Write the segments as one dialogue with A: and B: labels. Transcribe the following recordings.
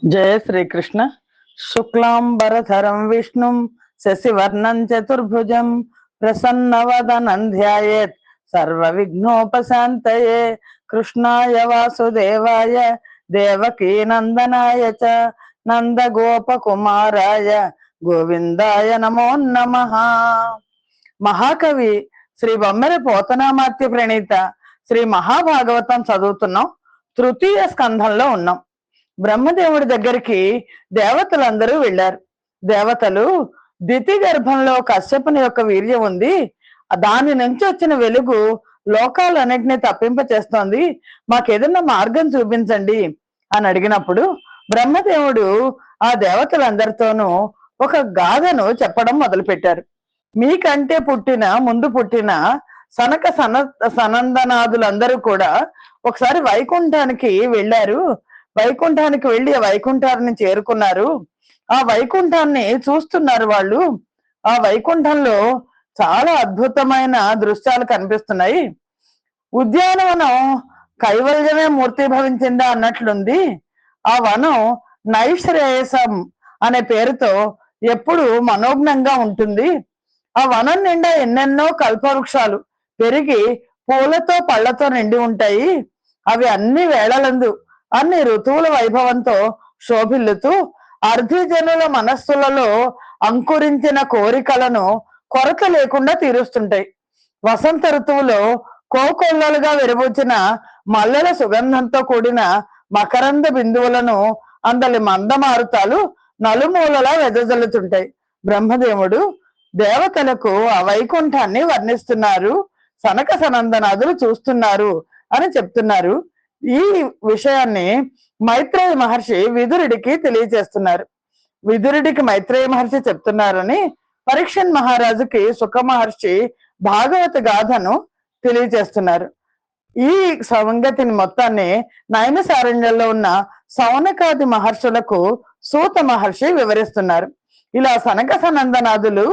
A: जय श्री कृष्ण। शुक्लांबरधरं विष्णुं शशिवर्णं चतुर्भुजं प्रसन्नवदनं ध्यायेत् सर्वविघ्नोपशान्तये। कृष्णाय वासुदेवाय देवकी नंदनाय च నందగోపకుమారాయ గోవిందాయ నమో నమః. మహాకవి శ్రీ బొమ్మెర పోతనామాత్య ప్రణీత శ్రీ మహాభాగవతం చదువుతున్నాం. తృతీయ స్కంధంలో ఉన్నాం. బ్రహ్మదేవుడి దగ్గరికి దేవతలందరూ వెళ్ళారు. దేవతలు దితి గర్భంలో కశ్యపుని యొక్క వీర్యం ఉంది, దాని నుంచి వచ్చిన వెలుగు లోకాలన్నింటినీ తప్పింప చేస్తోంది, మాకేదన్నా మార్గం చూపించండి అని అడిగినప్పుడు బ్రహ్మదేవుడు ఆ దేవతలందరితోనూ ఒక గాథను చెప్పడం మొదలు పెట్టారు. మీకంటే ముందు పుట్టిన సనక సనందనాదులందరూ కూడా ఒకసారి వైకుంఠానికి వెళ్ళారు. వైకుంఠానికి వెళ్ళి ఆ వైకుంఠాన్ని చేరుకున్నారు. ఆ వైకుంఠాన్ని చూస్తున్నారు వాళ్ళు. ఆ వైకుంఠంలో చాలా అద్భుతమైన దృశ్యాలు కనిపిస్తున్నాయి. ఉద్యానవనం కైవల్యమే మూర్తిభవించిందా అన్నట్లుంది. ఆ వనం నైశ్రేయసం అనే పేరుతో ఎప్పుడు మనోజ్ఞంగా ఉంటుంది. ఆ వనం నిండా ఎన్నెన్నో కల్పవృక్షాలు పెరిగి పూలతో పళ్ళతో నిండి ఉంటాయి. అవి అన్ని వేళలందు అన్ని ఋతువుల వైభవంతో శోభిల్లుతూ అర్ధజనుల మనస్సులలో అంకురించిన కోరికలను కొరత లేకుండా తీరుస్తుంటాయి. వసంత ఋతువులో కోకొల్లలుగా విరబూచిన మల్లెల సుగంధంతో కూడిన మకరంద బిందువులను అందలి మందమారుతాలు నలుమూలలా వెదజల్లుతుంటాయి. బ్రహ్మదేవుడు దేవతలకు ఆ వైకుంఠాన్ని వర్ణిస్తున్నారు. సనక సనందనాదులు చూస్తున్నారు అని చెప్తున్నారు. ఈ విషయాన్ని మైత్రేయ మహర్షి విదురుడికి తెలియజేస్తున్నారు. విదురుడికి మైత్రేయ మహర్షి చెప్తున్నారని పరీక్షన్ మహారాజుకి సుఖ మహర్షి భాగవత గాథను తెలియజేస్తున్నారు. ఈ సంగతిని మొత్తాన్ని నైమిసారణ్యంలో ఉన్న సౌనకాది మహర్షులకు సూత మహర్షి వివరిస్తున్నారు. ఇలా సనక సనందనాదులు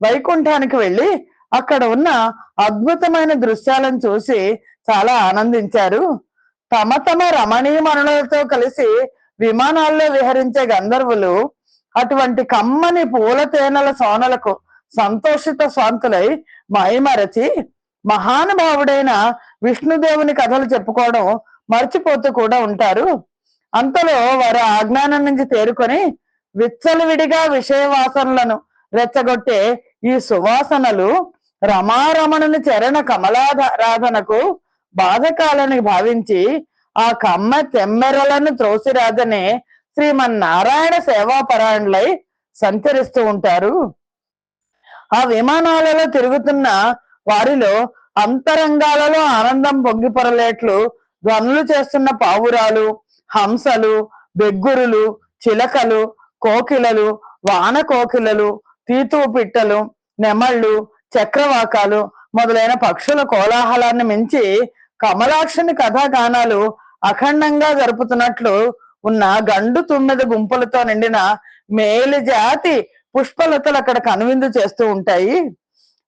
A: వైకుంఠానికి వెళ్ళి అక్కడ ఉన్న అద్భుతమైన దృశ్యాలను చూసి చాలా ఆనందించారు. తమ తమ రమణీయమణులతో కలిసి విమానాల్లో విహరించే గంధర్వులు అటువంటి కమ్మని పూల తేనెల సోనలకు సంతోషిత స్వాంతులై మైమరచి మహానుభావుడైన విష్ణుదేవుని కథలు చెప్పుకోవడం మర్చిపోతూ కూడా ఉంటారు. అంతలో వారు అజ్ఞానం నుంచి తేరుకొని విచ్చలవిడిగా విషయ వాసనలను రెచ్చగొట్టే ఈ సువాసనలు రమారమణుని చరణ కమలారాధనకు బాధకాలని భావించి ఆ కమ్మ తెమ్మెరలను త్రోసిరాదనే శ్రీమన్నారాయణ సేవాపరాయణులై సంచరిస్తూ ఉంటారు. ఆ విమానాలలో తిరుగుతున్న వారిలో అంతరంగాలలో ఆనందం పొంగిపొరలేట్లు ధ్వనులు చేస్తున్న పావురాలు, హంసలు, బెగ్గురులు, చిలకలు, కోకిలలు, వాన కోకిలలు, తీతూ పిట్టలు, నెమళ్ళు, చక్రవాకాలు మొదలైన పక్షుల కోలాహలాన్ని మించి కమలాక్షుని కథాగానాలు అఖండంగా జరుపుతున్నట్లు ఉన్న గండు తుమ్మెద గుంపులతో నిండిన మేలు జాతి పుష్పలతలు అక్కడ కనువిందు చేస్తూ ఉంటాయి.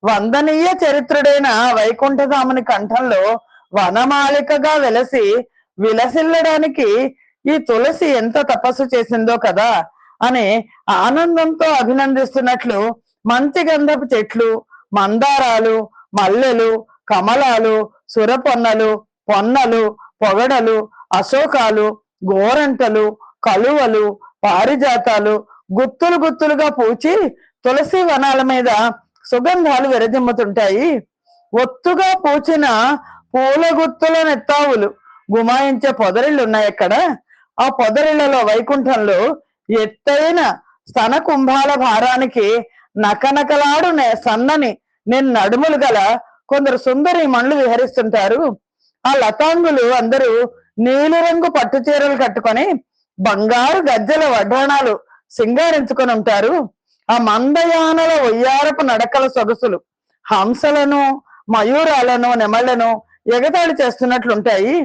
A: వందనీయ చరిత్రుడైన వైకుంఠధాముని కంఠంలో వనమాలికగా వెలసి విలసిల్లడానికి ఈ తులసి ఎంత తపస్సు చేసిందో కదా అని ఆనందంతో అభినందిస్తున్నట్లు మంచి గంధపు చెట్లు, మందారాలు, మల్లెలు, కమలాలు, సురపొన్నలు, పొన్నలు, పొగడలు, అశోకాలు, గోరంటలు, కలువలు, పారిజాతాలు గుత్తులు గుత్తులుగా పూచి తులసి వనాల మీద సుగంధాలు విరజిమ్ముతుంటాయి. ఒత్తుగా పూచిన పూల గుత్తుల నెత్తావులు గుమాయించే పొదరిళ్ళు ఉన్నాయి అక్కడ. ఆ పొదరిళ్లలో వైకుంఠంలో ఎత్తైన స్తన కుంభాల భారానికి నకనకలాడు సన్నని నడుములు గల కొందరు సుందరి మణులు విహరిస్తుంటారు. ఆ లతాంగులు అందరూ నీలిరంగు పట్టు చీరలు కట్టుకొని బంగారు గజ్జల వడ్డాణాలు సింగారించుకొని ఉంటారు. ఆ మందయానల ఒయ్యారపు నడకల సొగసులు హంసలను, మయూరాలను, నెమళ్లను ఎగతాళి చేస్తున్నట్లుంటాయి.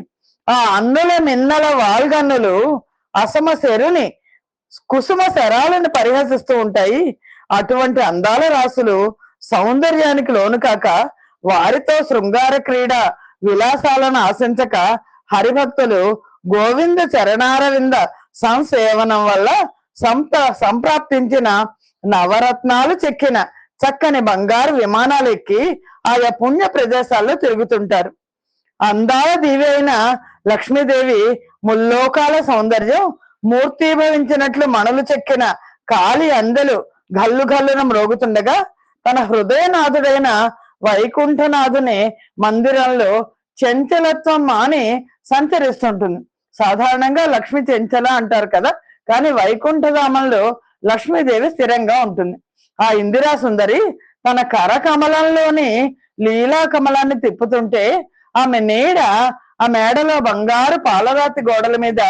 A: ఆ అన్నుల మిన్నల వాల్గన్నులు అసమ శరుని కుసుమ శరాలను పరిహసిస్తూ ఉంటాయి. అటువంటి అందాల రాసులు సౌందర్యానికి లోను కాక వారితో శృంగార క్రీడ విలాసాలను ఆశించక హరిభక్తులు గోవింద చరణారవింద సంసేవనం వల్ల సంప్రాప్తించిన నవరత్నాలు చెక్కిన చక్కని బంగారు విమానాలు ఎక్కి ఆయా పుణ్య ప్రదేశాల్లో తిరుగుతుంటారు. అందాల దీవి అయిన లక్ష్మీదేవి ముల్లోకాల సౌందర్యం మూర్తీభవించినట్లు మణులు చెక్కిన కాళి అందెలు గల్లు గల్లున మ్రోగుతుండగా తన హృదయనాథుడైన వైకుంఠనాథుని మందిరంలో చంచలత్వం మాని సంచరిస్తుంటుంది. సాధారణంగా లక్ష్మి చెంచల అంటారు కదా, కానీ వైకుంఠధామంలో లక్ష్మీదేవి స్థిరంగా ఉంటుంది. ఆ ఇందిరా సుందరి తన కరకమలంలోని లీలా కమలాన్ని తిప్పుతుంటే ఆమె నీడ ఆ మేడలో బంగారు పాలరాతి గోడల మీద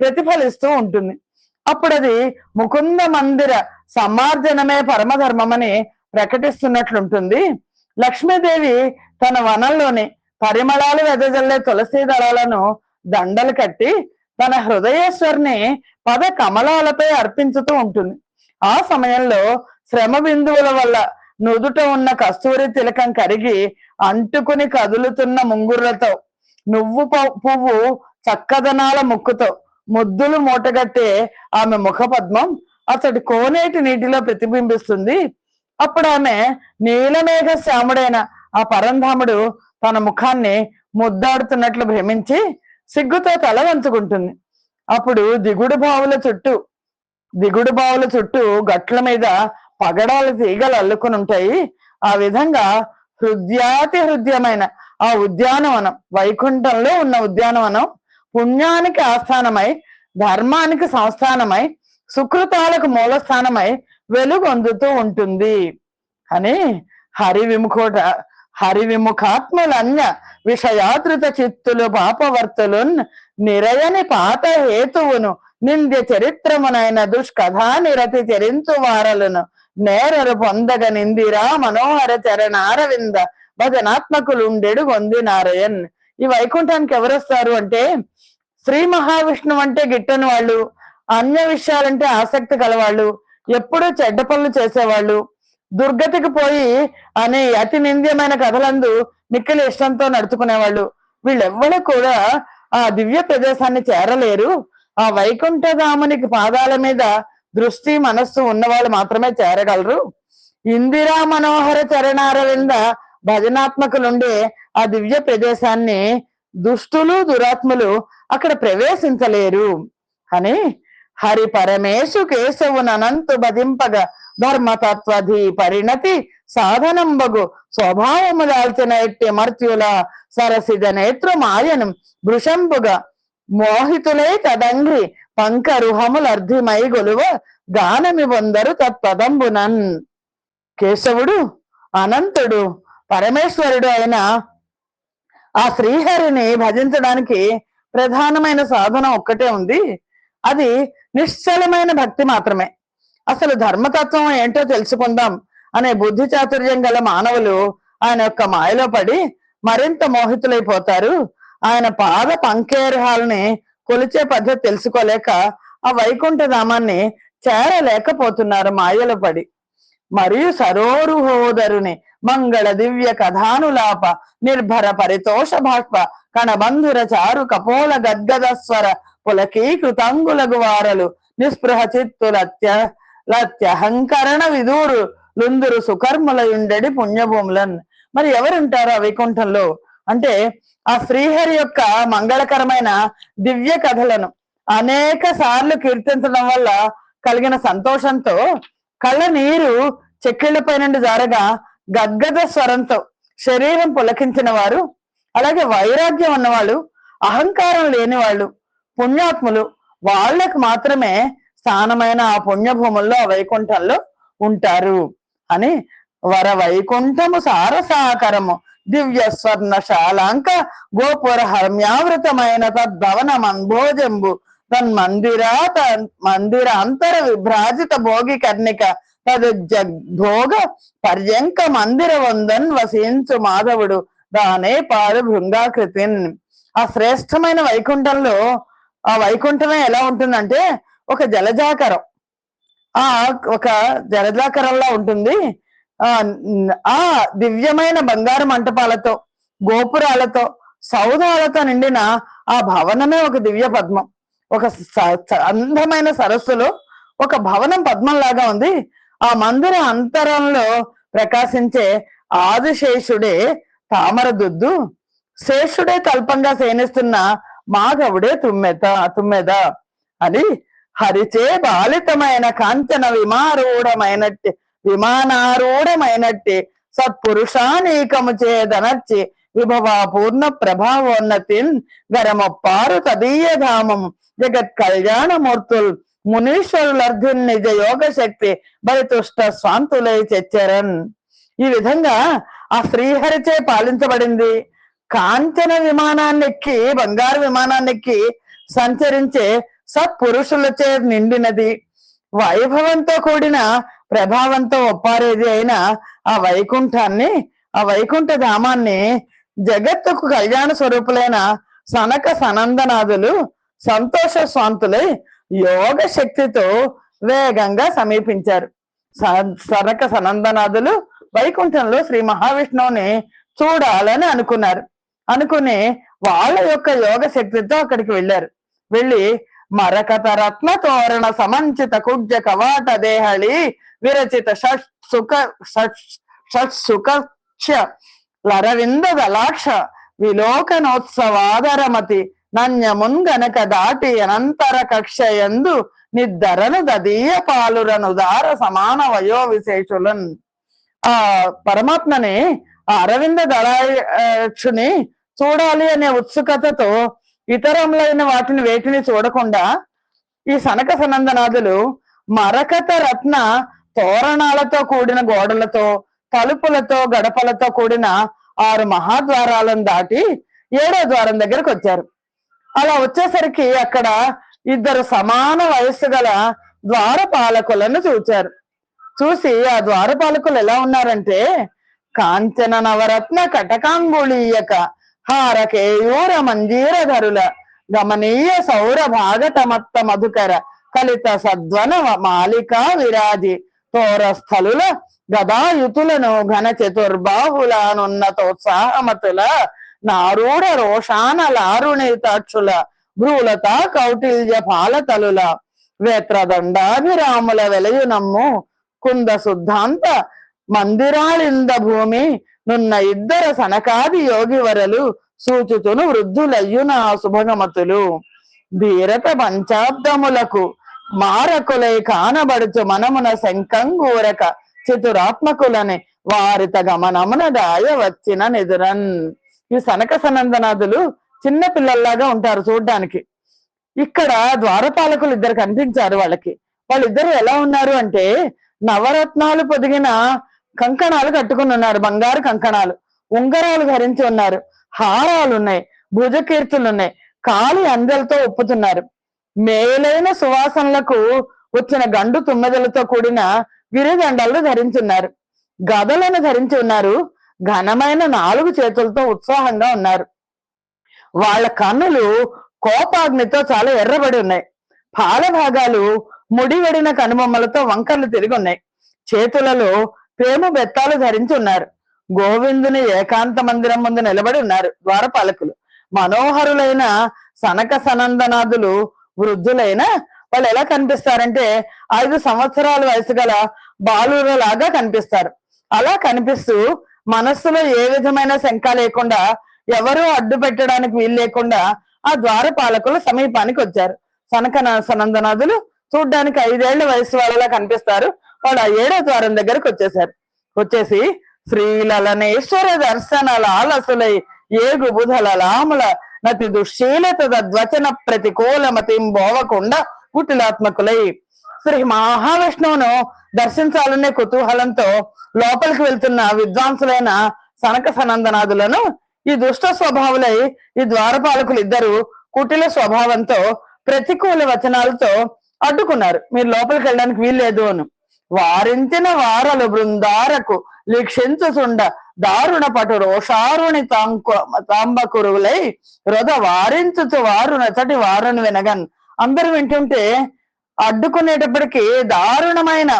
A: ప్రతిఫలిస్తూ ఉంటుంది. అప్పుడు అది ముకుంద మందిర సమార్జనమే పరమధర్మమని ప్రకటిస్తున్నట్లుంటుంది. లక్ష్మీదేవి తన వనంలోని పరిమళాలు వెదజల్లే తులసి దళాలను దండలు కట్టి తన హృదయేశ్వరిని పద కమలాలపై అర్పించుతూ ఉంటుంది. ఆ సమయంలో శ్రమ బిందువుల వల్ల నుదుట ఉన్న కస్తూరి తిలకం కరిగి అంటుకుని కదులుతున్న ముంగుర్లతో, నువ్వు పువ్వు చక్కదనాల ముక్కుతో ముద్దులు మూటగట్టే ఆమె ముఖ పద్మం అతడి కోనేటి నీటిలో ప్రతిబింబిస్తుంది. అప్పుడు ఆమె నీలమేఘ శ్యాముడైన ఆ పరంధాముడు తన ముఖాన్ని ముద్దాడుతున్నట్లు భ్రమించి సిగ్గుతో తల వంచుకుంటుంది. అప్పుడు దిగుడు బావుల చుట్టూ గట్ల మీద పగడాల తీగలు అల్లుకుని ఉంటాయి. ఆ విధంగా హృదయాతి హృదయమైన ఆ ఉద్యానవనం, వైకుంఠంలో ఉన్న ఉద్యానవనం పుణ్యానికి ఆస్థానమై, ధర్మానికి సంస్థానమై, సుకృతాలకు మూలస్థానమై వెలుగొందుతూ ఉంటుంది అని హరివిముఖాత్ములన్య విషయాతృత చిత్తులు పాపవర్తులు నిరయని పాత హేతువును నింద్య చరిత్రమునైన దుష్కథా నిరతి చరించు వారలను నేరరు పొందగ నిందిరా మనోహర చరణారవింద భజనాత్మకులుండెడు గొంది నారాయణ్. ఈ వైకుంఠానికి ఎవరొస్తారు అంటే, శ్రీ మహావిష్ణువు అంటే గిట్టని వాళ్ళు, అన్య విషయాలంటే ఆసక్తి కలవాళ్ళు, ఎప్పుడూ చెడ్డ పనులు చేసేవాళ్ళు, దుర్గతికి పోయి అనే అతి నింద్యమైన కథలందు మిక్కిలి ఇష్టంతో నడుచుకునేవాళ్ళు, వీళ్ళెవ్వరూ కూడా ఆ దివ్య ప్రదేశాన్ని చేరలేరు. ఆ వైకుంఠధామునికి పాదాల మీద దృష్టి మనస్సు ఉన్నవాళ్ళు మాత్రమే చేరగలరు. ఇందిరా మనోహర చరణారవింద భజనాత్మకులుండే ఆ దివ్య ప్రదేశాన్ని దుష్టులు దురాత్ములు అక్కడ ప్రవేశించలేరు అని హరి పరమేశు కేశవునంతు బధింపగ ధర్మతత్వధి పరిణతి సాధనంబగు స్వభావము దాల్చిన ఎట్టి మర్త్యుల సరసిద నేత్ర మాయనం భృశంపుగా మోహితులై కదంగ్రి పంకరుహములర్ధిమై గొలువ గానమి పొందరు తత్పదంబునన్. కేశవుడు అనంతుడు పరమేశ్వరుడు అయిన ఆ శ్రీహరిని భజించడానికి ప్రధానమైన సాధనం ఒక్కటే ఉంది. అది నిశ్చలమైన భక్తి మాత్రమే. అసలు ధర్మతత్వం ఏంటో తెలుసుకుందాం అనే బుద్ధి చాతుర్యం గల మానవులు ఆయన యొక్క మాయలో పడి మరింత మోహితులైపోతారు. ఆయన పాద పంకేరుహాలని కొలిచే పద్ధతి తెలుసుకోలేక ఆ వైకుంఠ ధామాన్ని చేరలేకపోతున్నారు మాయలో పడి. మరియు సరోరుహోదరుని మంగళ దివ్య కథానులాప నిర్భర పరితోష బాష్ప కణబంధుర చారు కపోల గద్గద స్వర పులకీకృతంగులగు వారలు నిస్పృహ చిత్తులత్యహంకరణ విదూరు లుందురు సుకర్ములయుండెడి పుణ్యభూములన్. మరి ఎవరుంటారు ఆ వైకుంఠంలో అంటే, ఆ శ్రీహరి యొక్క మంగళకరమైన దివ్య కథలను అనేక సార్లు కీర్తించడం వల్ల కలిగిన సంతోషంతో కళ్ళ నీరు చెక్కిళ్లపై నుండి జారగా గద్గద స్వరంతో శరీరం పులకించిన వారు, అలాగే వైరాగ్యం ఉన్నవాళ్ళు, అహంకారం లేని వాళ్ళు, పుణ్యాత్ములు, వాళ్ళకు మాత్రమే స్థానమైన ఆ పుణ్యభూముల్లో ఆ వైకుంఠంలో ఉంటారు అని వర వైకుంఠము సారసాకరము దివ్య స్వర్ణ శాలాంక గోపుర హర్మ్యావృతమైన తద్భవన మంభోజంబు మందిర అంతర విభ్రాజిత భోగి కర్ణిక తద్భోగ పర్యంక మందిర వందన్ వసించు మాధవుడు దానే పాడు భృంగాకృతిన్. ఆ శ్రేష్టమైన వైకుంఠంలో ఆ వైకుంఠమే ఎలా ఉంటుందంటే ఒక జలజాకరం, ఒక జలజాకరంలా ఉంటుంది. ఆ దివ్యమైన బంగారు మంటపాలతో, గోపురాలతో, సౌధాలతో నిండిన ఆ భవనమే ఒక దివ్య పద్మం. ఒక అందమైన సరస్సులో ఒక భవనం పద్మంలాగా ఉంది. ఆ మందిర అంతరంలో ప్రకాశించే ఆదిశేషుడే తామర దుద్దు, శేషుడే తల్పంగా శయనిస్తున్న మాధవుడే తుమ్మెద అని హరిచే బాలితమైన కాంచన విమానారూఢమైనట్టి సత్పురుషానీకము చేదనర్చి విభవ పూర్ణ ప్రభావోన్నతిన్ గరమొప్పారు తదీయ ధామం జగత్ కళ్యాణమూర్తుల్ మునీశ్వరులర్ధున్ నిజ యోగ శక్తి బలితుష్ట స్వాంతులై చెచ్చరన్. ఈ విధంగా ఆ శ్రీహరిచే పాలించబడింది. కాంచన విమానాన్నెక్కి, బంగారు విమానాన్నెక్కి సంచరించే సత్పురుషులచే నిండినది. వైభవంతో కూడిన ప్రభావంతో ఒప్పారేది అయిన ఆ వైకుంఠాన్ని, ఆ వైకుంఠ ధామాన్ని జగత్తుకు కళ్యాణ స్వరూపులైన సనక సనందనాథులు సంతోష స్వాంతులై యోగ శక్తితో వేగంగా సమీపించారు. సనక సనందనాథులు వైకుంఠంలో శ్రీ మహావిష్ణువుని చూడాలని అనుకుని వాళ్ళ యొక్క యోగ శక్తితో అక్కడికి వెళ్ళారు. వెళ్ళి మరకత రత్న తోరణ సమంచిత కుడ్జ కవాట దేహళి విరచిత షట్సుఖ లరవింద దలాక్ష విలోకనోత్సవాదరమతి నన్యమున్ గనక దాటి అనంతర కక్షయందు నిద్దరను దదీయ పాలురను దార సమాన వయో విశేషులన్. ఆ పరమాత్మని, ఆ అరవింద దళాక్షుని చూడాలి అనే ఉత్సుకతతో ఇతరములైన వాటిని వేటిని చూడకుండా ఈ సనక సనందనాథులు మరకత రత్న తోరణాలతో కూడిన గోడలతో, తలుపులతో, గడపలతో కూడిన 6 మహాద్వారాలను దాటి 7వ ద్వారం దగ్గరకు వచ్చారు. అలా వచ్చేసరికి అక్కడ 2 సమాన వయస్సు గల ద్వారపాలకులను చూసి ఆ ద్వారపాలకులు ఎలా ఉన్నారంటే, కాంచన నవరత్న కటకాంగుళీయక హారకేయూర మంజీరధరుల గమనీయ సౌర భాగతమత్త మధుకర కలిత సద్వన మాలికా విరాజి తోరస్థలుల గదాయుతులను ఘన చతుర్బాహులనున్నతోత్సాహమతుల నారూఢ రోషాన లారుణితాక్షుల భ్రూలత కౌటిల్య పాలతలుల వేత్రదండాభిరాముల వెలయునమ్ము కుంద శుద్ధాంత మందిరాలింద భూమి నున్న 2 సనకాది యోగివరలు సూచుతును వృద్ధులయ్యున శుభగమతులు ధీరత పంచాబ్దములకు మారకులై కానబడుచు మనమున శంకంగూరక చతురాత్మకులని వారిత గమనమున దాయ వచ్చిన నిదురన్. ఈ సనక సనందనాథులు చిన్న పిల్లల్లాగా ఉంటారు చూడ్డానికి. ఇక్కడ ద్వారపాలకులు 2 కనిపించారు వాళ్ళకి. వాళ్ళిద్దరు ఎలా ఉన్నారు అంటే, నవరత్నాలు పొదిగిన కంకణాలు కట్టుకుని ఉన్నారు, బంగారు కంకణాలు, ఉంగరాలు ధరించి ఉన్నారు, హారాలు ఉన్నాయి, భుజకీర్తులు ఉన్నాయి, కాలి అందెలతో ఉప్పుతున్నారు. మేలైన సువాసనలకు వచ్చిన గండు తుమ్మెదలతో కూడిన విరిదండలు ధరించున్నారు, గదలను ధరించి ఉన్నారు, ఘనమైన 4 చేతులతో ఉత్సాహంగా ఉన్నారు. వాళ్ళ కన్నులు కోపాగ్నితో చాలా ఎర్రబడి ఉన్నాయి. పాల భాగాలు ముడివడిన కనుబొమ్మలతో వంకర్లు తిరిగి ఉన్నాయి. చేతులలో ప్రేమ బెత్తాలు ధరించి ఉన్నారు. గోవిందుని ఏకాంత మందిరం ముందు నిలబడి ఉన్నారు ద్వారపాలకులు. మనోహరులైన సనక సనందనాథులు వృద్ధులైన వాళ్ళు ఎలా కనిపిస్తారంటే 5 సంవత్సరాల వయసు గల బాలురలాగా కనిపిస్తారు. అలా కనిపిస్తూ మనస్సులో ఏ విధమైన శంక లేకుండా, ఎవరూ అడ్డు పెట్టడానికి వీలు లేకుండా ఆ ద్వారపాలకులు సమీపానికి వచ్చారు. సనక సనందనాథులు చూడ్డానికి 5 ఏళ్ల వయసు వాళ్ళలా కనిపిస్తారు. వాళ్ళు ఆ 7వ ద్వారం దగ్గరకు వచ్చేసి శ్రీలలనేశ్వర దర్శన లాలసులై ఏగు బుధల లాముల నతి దుశ్శీలత ద్వచన ప్రతికూలమతిం బోవకుండా కుటిలాత్మకులై శ్రీ మహావిష్ణువును దర్శించాలనే కుతూహలంతో లోపలికి వెళ్తున్న విద్వాంసులైన సనక సనందనాథులను ఈ దుష్ట స్వభావులై ఈ ద్వారపాలకులు 2 కుటిల స్వభావంతో ప్రతికూల వచనాలతో అడ్డుకున్నారు. మీరు లోపలికి వెళ్ళడానికి వీల్లేదు అని. వారించిన వారలు బృందారకు లిక్షించుచుండ దారుణ పటు రోషారుణి తాంబకురులై రొద వారించుచు వారు నచటి వారుని వినగన్. అందరూ వింటుంటే అడ్డుకునేటప్పటికీ దారుణమైన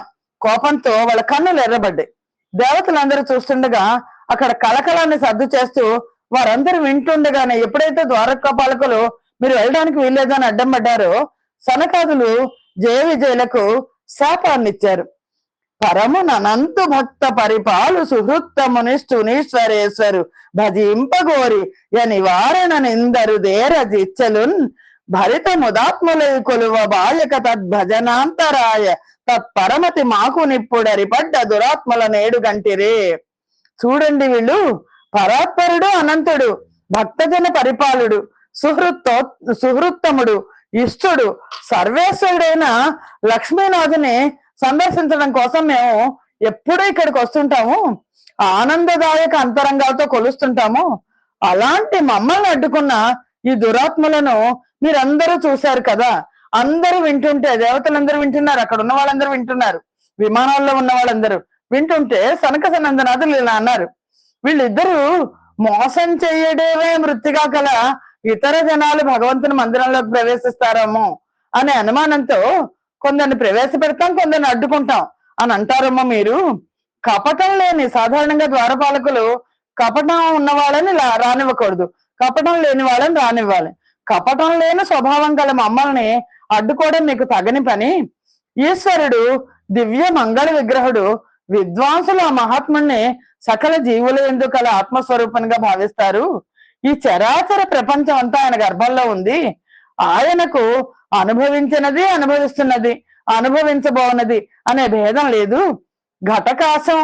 A: కోపంతో వాళ్ళ కన్నులు ఎర్రబడ్డాయి. దేవతలందరూ చూస్తుండగా అక్కడ కలకలాన్ని సర్దు చేస్తూ వారందరూ వింటుండగానే ఎప్పుడైతే ద్వారపాలకులు మీరు వెళ్ళడానికి వీల్లేదని అడ్డం పడ్డారో సనకాదులు జయ విజయులకు శాపాన్ని ఇచ్చారు. పరమునంతు భక్త పరిపాలు సుహృత్తమునిష్ఠునీశ్వరేశ్వరు భజింపగోరి నివారణ నిందరు దేరజిచ్చలున్ భరిత ముదాత్ములై కొలువ బాయక తద్భజనాంతరాయ తత్పరమతి మాకు నిప్పుడరి పడ్డ దురాత్మల నేడు గంటిరే. చూడండి, వీళ్ళు పరాత్పరుడు, అనంతుడు, భక్తజన పరిపాలుడు, సుహృత్తముడు, ఇష్టుడు, సర్వేశ్వరుడైన లక్ష్మీనాథుని సందర్శించడం కోసం మేము ఎప్పుడూ ఇక్కడికి వస్తుంటాము, ఆనందదాయక అంతరంగాలతో కొలుస్తుంటాము. అలాంటి మమ్మల్ని అడ్డుకున్న ఈ దురాత్మలను మీరందరూ చూశారు కదా. అందరూ వింటుంటే, దేవతలందరూ వింటున్నారు, అక్కడ ఉన్న వాళ్ళందరూ వింటున్నారు, విమానాల్లో ఉన్న వాళ్ళందరూ వింటుంటే సనక సనందనాథులు ఇలా అన్నారు, వీళ్ళిద్దరూ మోసం చెయ్యడమే వృత్తిగా కల ఇతర జనాలు భగవంతుని మందిరంలోకి ప్రవేశిస్తారేమో అనే అనుమానంతో కొందరిని ప్రవేశపెడతాం, కొందరిని అడ్డుకుంటాం అని అంటారమ్మా. మీరు కపటం లేని, సాధారణంగా ద్వారపాలకులు కపటం ఉన్న వాళ్ళని రానివ్వకూడదు, కపటం లేని వాళ్ళని రానివ్వాలి. కపటం లేని స్వభావం గల మమ్మల్ని అడ్డుకోవడం మీకు తగని పని. ఈశ్వరుడు దివ్య మంగళ విగ్రహుడు, విద్వాంసులు ఆ మహాత్ముడిని సకల జీవుల యందు కల ఆత్మస్వరూపంగా భావిస్తారు. ఈ చరాచర ప్రపంచం అంతా ఆయన గర్భంలో ఉంది. ఆయనకు అనుభవించినది, అనుభవిస్తున్నది, అనుభవించబోనది అనే భేదం లేదు. ఘటాకాశం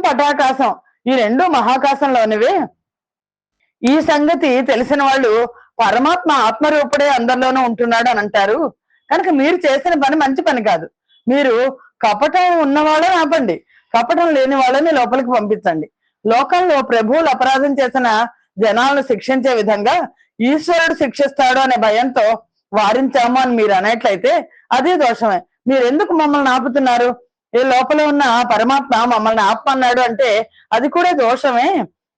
A: పటాకాశం ఈ రెండు మహాకాశంలోనివే. ఈ సంగతి తెలిసిన వాళ్ళు పరమాత్మ ఆత్మరూపుడే అందరిలోనూ ఉంటున్నాడు అని అంటారు. కనుక మీరు చేసిన పని మంచి పని కాదు. మీరు కపటం ఉన్న వాళ్ళని ఆపండి, కపటం లేని వాళ్ళని లోపలికి పంపించండి. లోకంలో ప్రభువులు అపరాధం చేసిన జనాలను శిక్షించే విధంగా ఈశ్వరుడు శిక్షిస్తాడు అనే భయంతో వారించాము అని మీరు అనేట్లయితే అది దోషమే. మీరు ఎందుకు మమ్మల్ని ఆపుతున్నారు? ఈ లోపల ఉన్న పరమాత్మ మమ్మల్ని ఆపమన్నాడు అంటే అది కూడా దోషమే.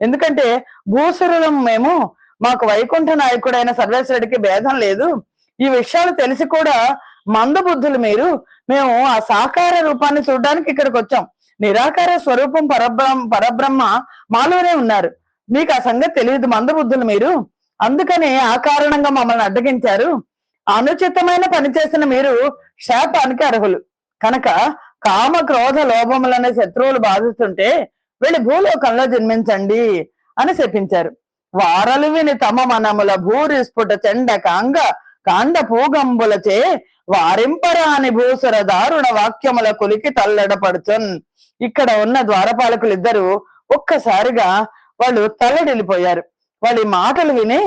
A: ఎందుకంటే భూసురులం మేము, మాకు వైకుంఠ నాయకుడైన సర్వేశ్వరుడికి భేదం లేదు. ఈ విషయాలు తెలిసి కూడా మందబుద్ధులు మీరు. మేము ఆ సాకార రూపాన్ని చూడడానికి ఇక్కడికి వచ్చాం. నిరాకార స్వరూపం పరబ్రహ్మ మాలోనే ఉన్నారు. మీకు ఆ సంగతి తెలియదు, మందబుద్ధులు మీరు. అందుకని ఆ కారణంగా మమ్మల్ని అడ్డగించారు. అనుచితమైన పని చేసిన మీరు శాపానికి అర్హులు. కనుక కామ క్రోధ లోభములనే శత్రువులు బాధిస్తుంటే వెళ్ళి భూలోకంలో జన్మించండి అని చెప్పించారు. వారలు విని తమ మనముల భూరి స్ఫుట చెండ కాండ పూగంబులచే వారింపరాని భూసుర దారుణ వాక్యముల కులికి తల్లడపడుచున్. ఇక్కడ ఉన్న ద్వారపాలకులు ఇద్దరు ఒక్కసారిగా వాళ్ళు తల్లడిల్లిపోయారు. వాళ్ళ మాటలు విని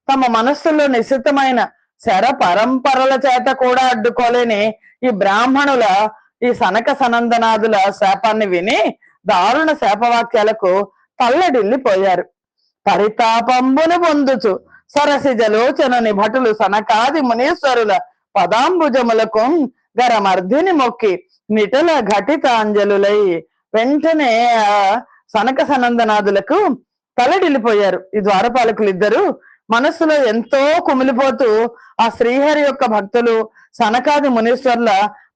A: తమ మనస్సులో నిశ్చితమైన శర పరంపరల చేత కూడా అడ్డుకోలేని ఈ బ్రాహ్మణుల, ఈ సనక సనందనాదుల శాపాన్ని విని దారుణ శాపవాక్యాలకు తల్లడిల్లిపోయారు. పరితాపంబును పొందుచు సరసిజలోచనని భటులు సనకాది మునీశ్వరుల పదాంబుజములకు గరమర్ధిని మొక్కి నిటల ఘటితాంజలులై వెంటనే ఆ సనక సనందనాదులకు తలడిల్లిపోయారు. ఈ ద్వారపాలకులు ఇద్దరు మనస్సులో ఎంతో కుమిలిపోతూ ఆ శ్రీహరి యొక్క భక్తులు సనకాది మునీశ్వరుల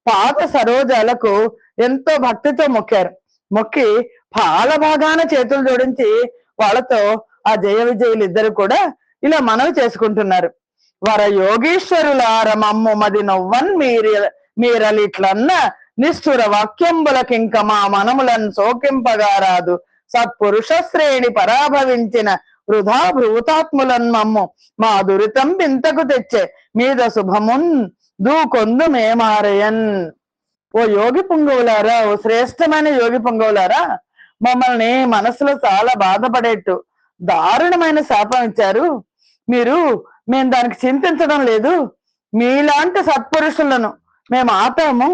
A: పాద సరోజాలకు ఎంతో భక్తితో మొక్కారు. మొక్కి పాల భాగాన చేతులు జోడించి వాళ్ళతో ఆ జయ విజయులు ఇద్దరు కూడా ఇలా మనవి చేసుకుంటున్నారు. వర యోగీశ్వరులార మమ్ము మది నొవ్వన్ మీరలిట్లన్న నిష్ఠుర వాక్యంబులకింక మా మనములను సోకింపగారాదు. సత్పురుష శ్రేణి పరాభవించిన వృధా భృతాత్ములన్ మమ్ము మా దురితం వింతకు తెచ్చే మీద శుభమున్ దూకొందు మేమారయన్. ఓ యోగి పుంగవులారా, ఓ శ్రేష్టమైన యోగి పుంగవులారా, మమ్మల్ని మనసులో చాలా బాధపడేట్టు దారుణమైన శాపం ఇచ్చారు మీరు. మేము దానికి చింతించడం లేదు. మీలాంటి సత్పురుషులను మేము ఆపాము,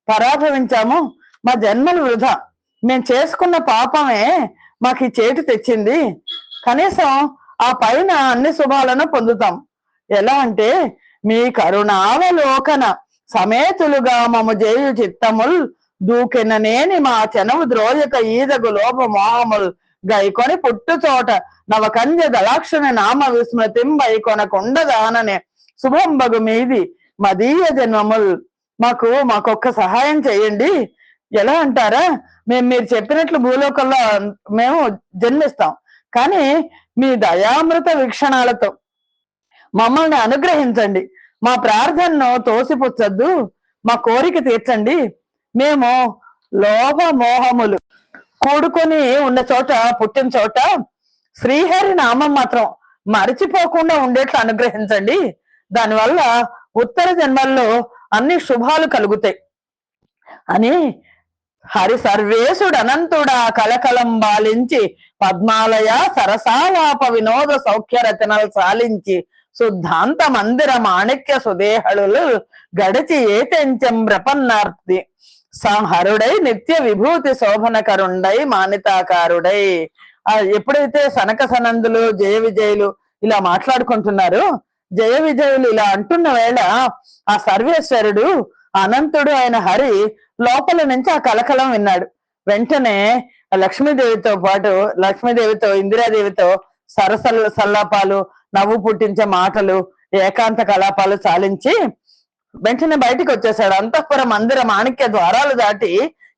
A: పరాభవించాము. మా జన్మలు వృధా. మేము చేసుకున్న పాపమే మాకు ఈ చేటు తెచ్చింది. కనీసం ఆ పైన అన్ని శుభాలను పొందుతాం. ఎలా అంటే మీ కరుణావలోకన సమేతులుగా మము జేయు చిత్తముల్ దూకెననేని మా చెనవు ద్రోయక ఈదగు లోభ మోహముల్ గైకొని పుట్టు చోట నవకంజ దళాక్షణ నామ విస్మృతిం వైకొనకుండదాననే శుభంబగు మీది మదీయ జన్మముల్. మాకొక్క సహాయం చేయండి. ఎలా అంటారా, మీరు చెప్పినట్లు భూలోకంలో మేము జన్మిస్తాం, కానీ మీ దయామృత వీక్షణాలతో మమ్మల్ని అనుగ్రహించండి, మా ప్రార్థనను తోసిపుచ్చద్దు, మా కోరిక తీర్చండి. మేము లోభ మోహములు కూడుకొని ఉన్న చోట, పుట్టిన చోట శ్రీహరి నామం మాత్రం మరిచిపోకుండా ఉండేట్లు అనుగ్రహించండి. దానివల్ల ఉత్తర జన్మల్లో అన్ని శుభాలు కలుగుతాయి అని హరి సర్వేశుడు అనంతుడా కలకలం బాలించి పద్మాలయ సరసాలాప వినోద సౌఖ్య రచనలు సాలించి శుద్ధాంత మందిర మాణిక్య సుదేహళులు గడిచి ఏతెంచం ప్రపన్నార్తి సంహరుడై నిత్య విభూతి శోభనకరుండై మానితాకారుడై. ఎప్పుడైతే సనక సనందులు జయ విజయులు ఇలా మాట్లాడుకుంటున్నారు, జయ విజయులు ఇలా అంటున్న వేళ ఆ సర్వేశ్వరుడు అనంతుడు ఆయన హరి లోపల నుంచి ఆ కలకలం విన్నాడు. వెంటనే లక్ష్మీదేవితో పాటు, లక్ష్మీదేవితో ఇందిరాదేవితో సల్లాపాలు, నవ్వు పుట్టించే మాటలు, ఏకాంత కలాపాలు చాలించి వెంటనే బయటికి వచ్చేసాడు. అంతఃపుర మందిర మాణిక్య ద్వారాలు దాటి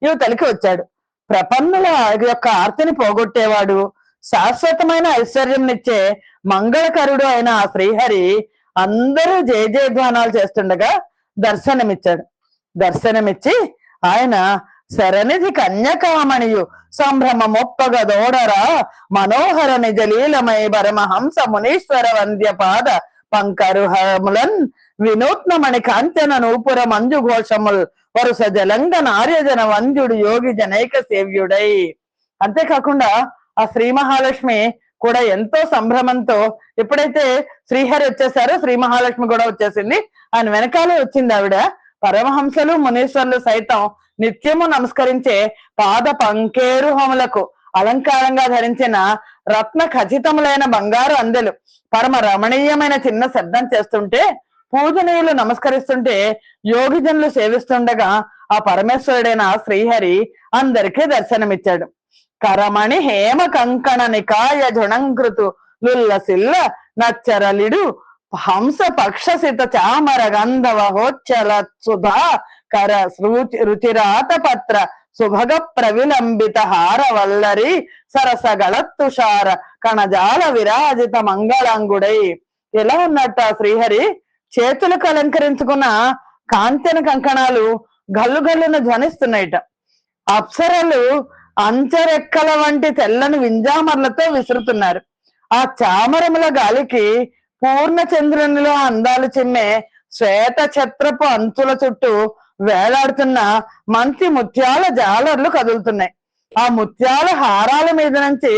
A: యువతలికి వచ్చాడు. ప్రపన్నుల యొక్క ఆర్తిని పోగొట్టేవాడు, శాశ్వతమైన ఐశ్వర్యంనిచ్చే మంగళకరుడు అయిన ఆ శ్రీహరి అందరూ జయ జయధ్వానాలు చేస్తుండగా దర్శనమిచ్చాడు. దర్శనమిచ్చి ఆయన శరణిధి కన్యకామణియు సంభ్రమమొప్పగదోడరా మనోహర నిజలీలమై పరమహంస మునీశ్వర వంద్య పాద పంకరుహములన్ వినూత్నమణి కాంచన నూపుర మంజు ఘోషముల్ వరుస జలంగ నార్యజన వంద్యుడు యోగి జనైక సేవ్యుడై. అంతేకాకుండా ఆ శ్రీ మహాలక్ష్మి కూడా ఎంతో సంభ్రమంతో, ఎప్పుడైతే శ్రీహరి వచ్చేసారో శ్రీ మహాలక్ష్మి కూడా వచ్చేసింది. ఆయన వెనకాలే వచ్చింది ఆవిడ. పరమహంసలు మునీశ్వర్లు సైతం నిత్యము నమస్కరించే పాద పంకేరుహములకు అలంకారంగా ధరించిన రత్న ఖచ్చితములైన బంగారు అందెలు పరమ రమణీయమైన చిన్న శబ్దం చేస్తుంటే, పూజనీయులు నమస్కరిస్తుంటే, యోగిజనులు సేవిస్తుండగా ఆ పరమేశ్వరుడైన శ్రీహరి అందరికీ దర్శనమిచ్చాడు. కరమణి హేమ కంకణ నికాయ జుణంకృతు లుల్లసిల్ల నచ్చరలిడు హంస పక్షసిత చామర గంధవహోచ్చల సుధా కర రుచిరాత పత్ర సుభగ ప్రవిలంబిత హార వల్లరి సరస గళత్తుషార కణజాల విరాజిత మంగళాంగుడై. ఎలా ఉన్నట్టు ఆ శ్రీహరి చేతులకు అలంకరించుకున్న కాంచన కంకణాలు గల్లు గల్లున ధ్వనిస్తున్నాయిట. అప్సరలు అంచరెక్కల వంటి తెల్లని వింజామర్లతో విసురుతున్నారు. ఆ చామరముల గాలికి పూర్ణ చంద్రునిలో అందాలు చిమ్మే శ్వేత ఛత్రపు అంచుల చుట్టూ వేలాడుతున్న మంచి ముత్యాల జాలర్లు కదులుతున్నాయి. ఆ ముత్యాల హారాల మీద నుంచి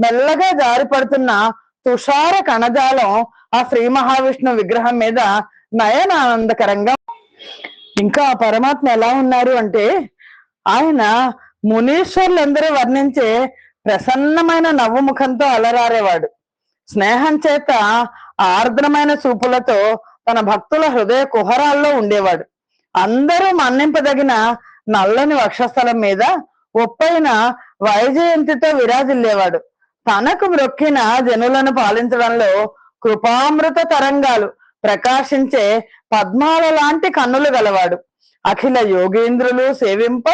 A: మెల్లగా జారిపడుతున్న తుషార కణజాలం ఆ శ్రీ మహావిష్ణు విగ్రహం మీద నయనానందకరంగా. ఇంకా పరమాత్మ ఎలా ఉన్నారు అంటే, ఆయన మునీశ్వర్లందరూ వర్ణించే ప్రసన్నమైన నవ్వు ముఖంతో అలరారేవాడు. స్నేహం చేత ఆర్ద్రమైన చూపులతో తన భక్తుల హృదయ కుహరాల్లో ఉండేవాడు. అందరూ మన్నింపదగిన నల్లని వక్షస్థలం మీద ఒప్పైన వైజయంతితో విరాజిల్లేవాడు. తనకు మ్రొక్కిన జనులను పాలించడంలో కృపామృత తరంగాలు ప్రకాశించే పద్మాల లాంటి కన్నులు గలవాడు. అఖిల యోగేంద్రులు సేవింప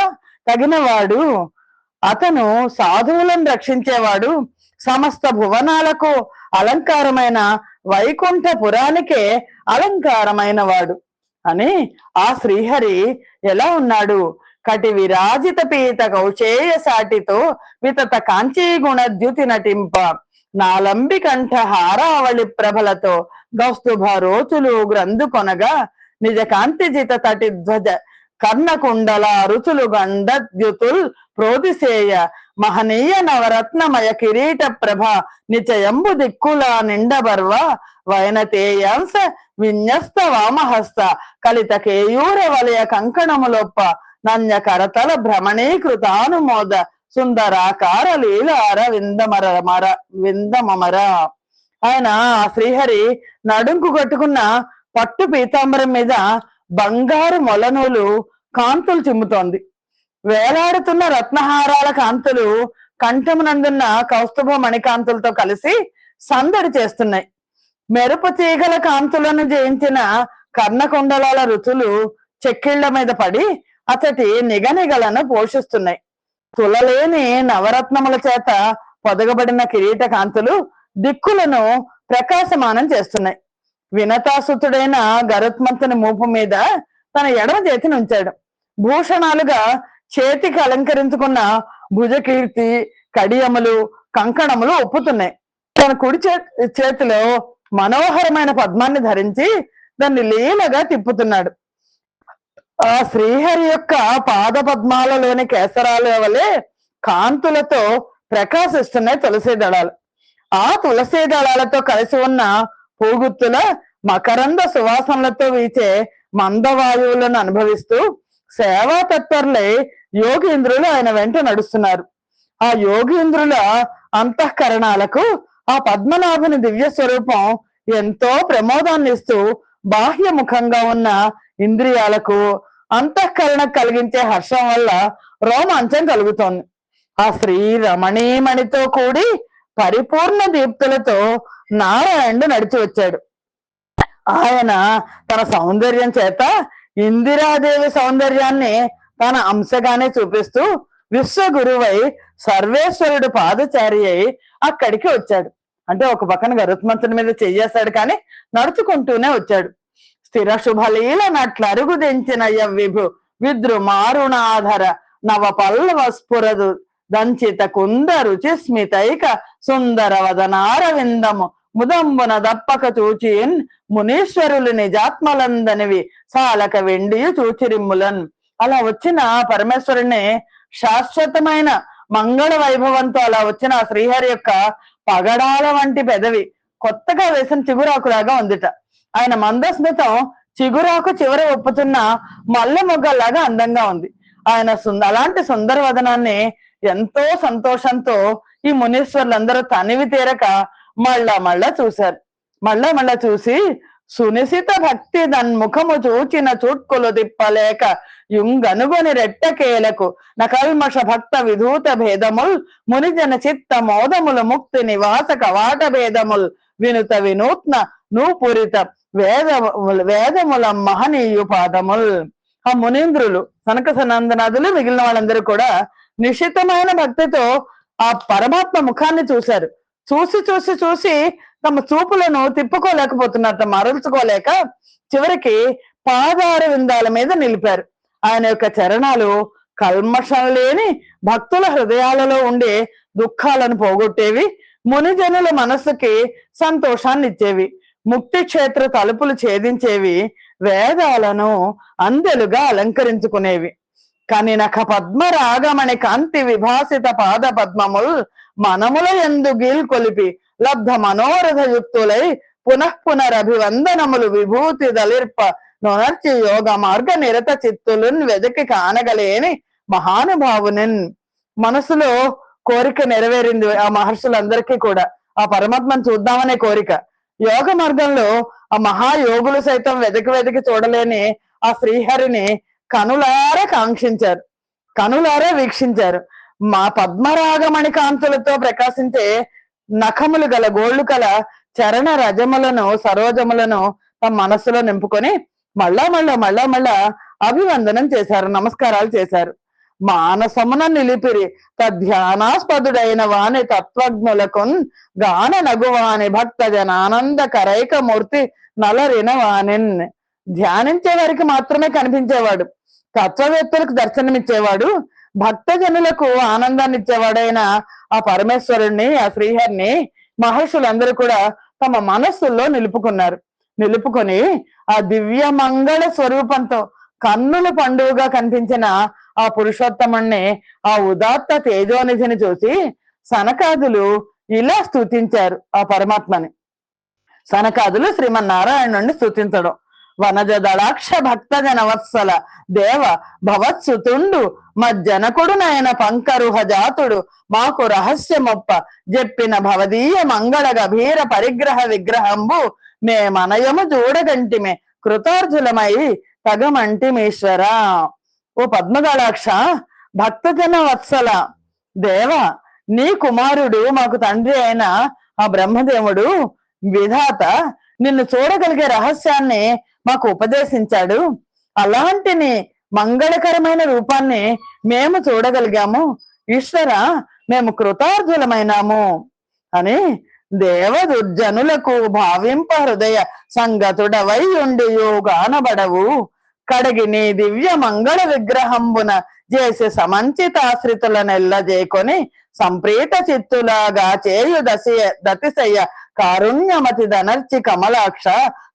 A: తగినవాడు. అతను సాధువులను రక్షించేవాడు. సమస్త భువనాలకు అలంకారమైన వైకుంఠపురానికే అలంకారమైన వాడు అని ఆ శ్రీహరి ఎలా ఉన్నాడు. కటి విరాజిత పీత కౌచేయ సాటితో వితత కాంచీ గుణ ద్యుతి నటింప నాలంబి కంఠ హారావళి ప్రభలతో గౌస్తుభ రోచులు గ్రంథు కొనగా నిజ కాంతిజిత తటి ధ్వజ కర్ణకుండల రుచులు గండద్యుతుల్ ప్రోదిసేయ మహనీయ నవరత్నమయ కిరీట ప్రభ నిచయంబు దిక్కుల నిండబర్వ వైనతేయాంశ విన్యస్త వామహస్త కలిత కేయూర వలయ కంకణములొప్ప నన్య కరతల భ్రమణీకృతానుమోద సుందరాకార లీలార విందమర. ఆయన ఆ శ్రీహరి నడుంకు కట్టుకున్న పట్టు పీతాంబరం మీద బంగారు మొలనూలు కాంతులు చిమ్ముతోంది. వేలాడుతున్న రత్నహారాల కాంతులు కంఠమునందున్న కౌస్తుభ మణికాంతులతో కలిసి సందడి చేస్తున్నాయి. మెరుపు తీగల కాంతులను జయించిన కర్ణకుండలాల రుచులు చెక్కిళ్ల మీద పడి అతటి నిగనిగలను పోషిస్తున్నాయి. తులలేని నవరత్నముల చేత పొదగబడిన కిరీట కాంతులు దిక్కులను ప్రకాశమానం చేస్తున్నాయి. వినతాసుతుడైన గరుత్మంతుని మూపు మీద తన ఎడమ చేతిని ఉంచాడు. భూషణాలుగా చేతికి అలంకరించుకున్న భుజకీర్తి, కడియములు, కంకణములు ఒప్పుతున్నాయి. తన కుడి చేతిలో మనోహరమైన పద్మాన్ని ధరించి దాన్ని లీలగా తిప్పుతున్నాడు. ఆ శ్రీహరి యొక్క పాద పద్మాలలోని కేసరాల వలె కాంతులతో ప్రకాశిస్తున్నాయి తులసి దళాలు. ఆ తులసి దళాలతో కలిసి ఉన్న పూగుత్తుల మకరంద సువాసనలతో వీచే మందవాయువులను అనుభవిస్తూ సేవా తత్పరులై యోగీంద్రులు ఆయన వెంట నడుస్తున్నారు. ఆ యోగీంద్రుల అంతఃకరణాలకు ఆ పద్మనాభుని దివ్య స్వరూపం ఎంతో ప్రమోదాన్ని ఇస్తూ బాహ్యముఖంగా ఉన్న ఇంద్రియాలకు అంతఃకరణ కలిగించే హర్షం వల్ల రోమాంచం కలుగుతోంది. ఆ శ్రీ రమణీమణితో కూడి పరిపూర్ణ దీప్తులతో నారాయణుడు నడిచి వచ్చాడు. ఆయన తన సౌందర్యం చేత ఇందిరాదేవి సౌందర్యాన్ని తన అంశగానే చూపిస్తూ విశ్వగురువై సర్వేశ్వరుడు పాదచారి అయి అక్కడికి వచ్చాడు. అంటే ఒక పక్కన గరుత్మంతుని మీద చెయ్యేశాడు, కానీ నడుచుకుంటూనే వచ్చాడు. స్థిర శుభలీల నట్లరుగుదెంచిన విభు విద్రుమారుణాధర నవ పల్లవ స్ఫురదు దంచిత కుంద రుచి స్మితైక సుందర వదనారవిందము ముదంబున దప్పక చూచిన్ మునీశ్వరులు నిజాత్మలందనివి సాలక వెండియు చూచిరిమ్ములన్. అలా వచ్చిన పరమేశ్వరుని శాశ్వతమైన మంగళ వైభవంతో అలా వచ్చిన ఆ శ్రీహరి యొక్క పగడాల వంటి పెదవి కొత్తగా వేసిన చిగురాకులాగా ఉందిట. ఆయన మందస్మితం చిగురాకు చివర ఒప్పుతున్న మల్లె మొగ్గలాగా అందంగా ఉంది. ఆయన అలాంటి సుందర వదనాన్ని ఎంతో సంతోషంతో ఈ మునీశ్వరులందరూ తనివి తీరక మళ్ళా చూశారు. మళ్ళా చూసి సునిశిత భక్తి దన్ముఖము చూచిన చూట్కులు తిప్పలేక యుంగనుగొని రెట్టకేలకు నకల్మష భక్త విధూత భేదముల్ మునిజన చిత్త మోదములు ముక్తి నివాస కవాట భేదముల్ వినుత వినూత్న నూపురిత వేదముల మహనీయు పాదముల్. ఆ మునీంద్రులు, సనక సనందనాథులు, మిగిలిన వాళ్ళందరూ కూడా నిశితమైన భక్తితో ఆ పరమాత్మ ముఖాన్ని చూశారు. చూసి తమ చూపులను తిప్పుకోలేకపోతున్నారు, మరల్చుకోలేక చివరికి పాదార విందాల మీద నిలిపారు. ఆయన యొక్క చరణాలు కల్మషం లేని భక్తుల హృదయాలలో ఉండే దుఃఖాలను పోగొట్టేవి, మునిజనుల మనస్సుకి సంతోషాన్ని ఇచ్చేవి, ముక్తి క్షేత్ర తలుపులు ఛేదించేవి, వేదాలను అందెలుగా అలంకరించుకునేవి. కానీ నఖ పద్మరాగమణి కాంతి విభాసిత పాద పద్మముల్ మనముల ఎందు గీల్ కొలిపి లబ్ధ మనోరథ యుక్తులై పునఃపునరభివందనములు విభూతి దలిర్ప నొనర్చి యోగ మార్గ నిరత చిత్తులున్ వెదకి కానగలేని మహానుభావునిన్. మనసులో కోరిక నెరవేరింది ఆ మహర్షులందరికీ కూడా, ఆ పరమాత్మను చూద్దామనే కోరిక. యోగ మార్గంలో ఆ మహాయోగులు సైతం వెదకి చూడలేని ఆ శ్రీహరిని కనులారా కాంక్షించారు, కనులారా వీక్షించారు. మా పద్మరాగమణి కాంతులతో ప్రకాశించే నఖములు గల గోళ్లు కల చరణ రజములను సరోజములను తమ మనస్సులో నింపుకొని మళ్ళా అభివందనం చేశారు, నమస్కారాలు చేశారు. మానసమున నిలిపిరి తధ్యానాస్పదుడైన వాని తత్వజ్ఞులకు గాన నగువాని భక్త జనానంద కరైక మూర్తి నలరిన వానిన్. ధ్యానించే వారికి మాత్రమే కనిపించేవాడు, తత్వవేత్తలకు దర్శనమిచ్చేవాడు, భక్తజనులకు ఆనందాన్ని ఇచ్చేవాడైన ఆ పరమేశ్వరుణ్ణి, ఆ శ్రీహరిని మహర్షులందరూ కూడా తమ మనస్సుల్లో నిలుపుకొని ఆ దివ్య మంగళ స్వరూపంతో కన్నుల పండుగగా కనిపించిన ఆ పురుషోత్తముణ్ణి, ఆ ఉదాత్త తేజోనిధిని చూసి సనకాదులు ఇలా స్తుతించారు ఆ పరమాత్మని. సనకాదులు శ్రీమన్నారాయణుణ్ణి స్తుతించడం. వనజ దళాక్ష భక్త జనవత్సల దేవ భవత్సుతుండు మజ్జనకుడు నయన పంకరుహ జాతుడు మాకు రహస్యమొప్ప జెప్పిన భవదీయ మంగళ గభీర పరిగ్రహ విగ్రహంబు మేమనయము చూడగంటిమే కృతార్థులమై తగమంటిమీశ్వర. ఓ పద్మదళాక్ష, భక్తజన వత్సల దేవ, నీ కుమారుడు మాకు తండ్రి అయిన ఆ బ్రహ్మదేవుడు విధాత నిన్ను చూడగలిగే రహస్యాన్ని మాకు ఉపదేశించాడు. అలాంటి నీ మంగళకరమైన రూపాన్ని మేము చూడగలిగాము. ఈశ్వర, మేము కృతార్థులమైనాము అని దేవదుర్జనులకు భావింప హృదయ సంగతుడవై ఉండియు గానబడవు. కడిగి నీ దివ్య మంగళ విగ్రహంబున చేసి సమంచితాశ్రితులనెల్ల చేకొని సంప్రీత చిత్తులాగా చేయు దతిశయ కారుణ్యమతి ధనర్చి కమలాక్ష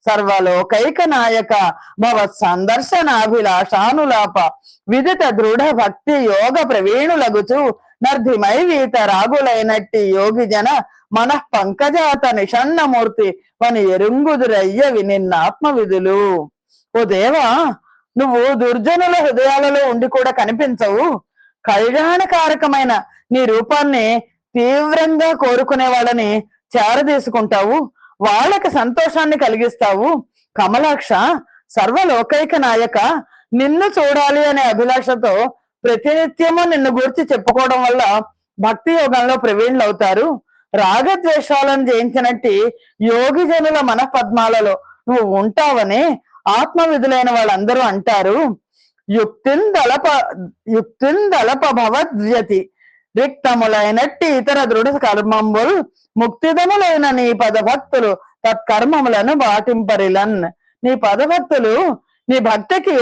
A: సర్వలోకైక నాయక భవత్ సందర్శనాభిలాషానులాప విదిత దృఢ భక్తి యోగ ప్రవీణులగుచు నర్ధిమై వీత రాగులైనట్టి యోగి జన మనః పంకజాత నిషన్నమూర్తి వని ఎరుంగుదురయ్య వినిన్నాత్మ విధులు. ఓ దేవా, నువ్వు దుర్జనుల హృదయాలలో ఉండి కూడా కనిపించవు. కళ్యాణకారకమైన నీ రూపాన్ని తీవ్రంగా కోరుకునే వాళ్ళని చేరదీసుకుంటావు, వాళ్ళకి సంతోషాన్ని కలిగిస్తావు. కమలాక్ష, సర్వలోకైక నాయక, నిన్ను చూడాలి అనే అభిలాషతో ప్రతినిత్యము నిన్ను గురించి చెప్పుకోవడం వల్ల భక్తి యోగంలో ప్రవీణులు అవుతారు. రాగద్వేషాలను జయించినట్టి యోగి జనుల మనపద్మాలలో నువ్వు ఉంటావని ఆత్మవిధులైన వాళ్ళందరూ అంటారు. యుక్తిందలప భవద్వ్యతి రిక్తములైనట్టి ఇతర దృఢ కర్మంబుల్ ముక్తిదములైన నీ పదభక్తులు తత్కర్మములను బాటింపరిలన్. నీ పదభక్తులు నీ భక్తికి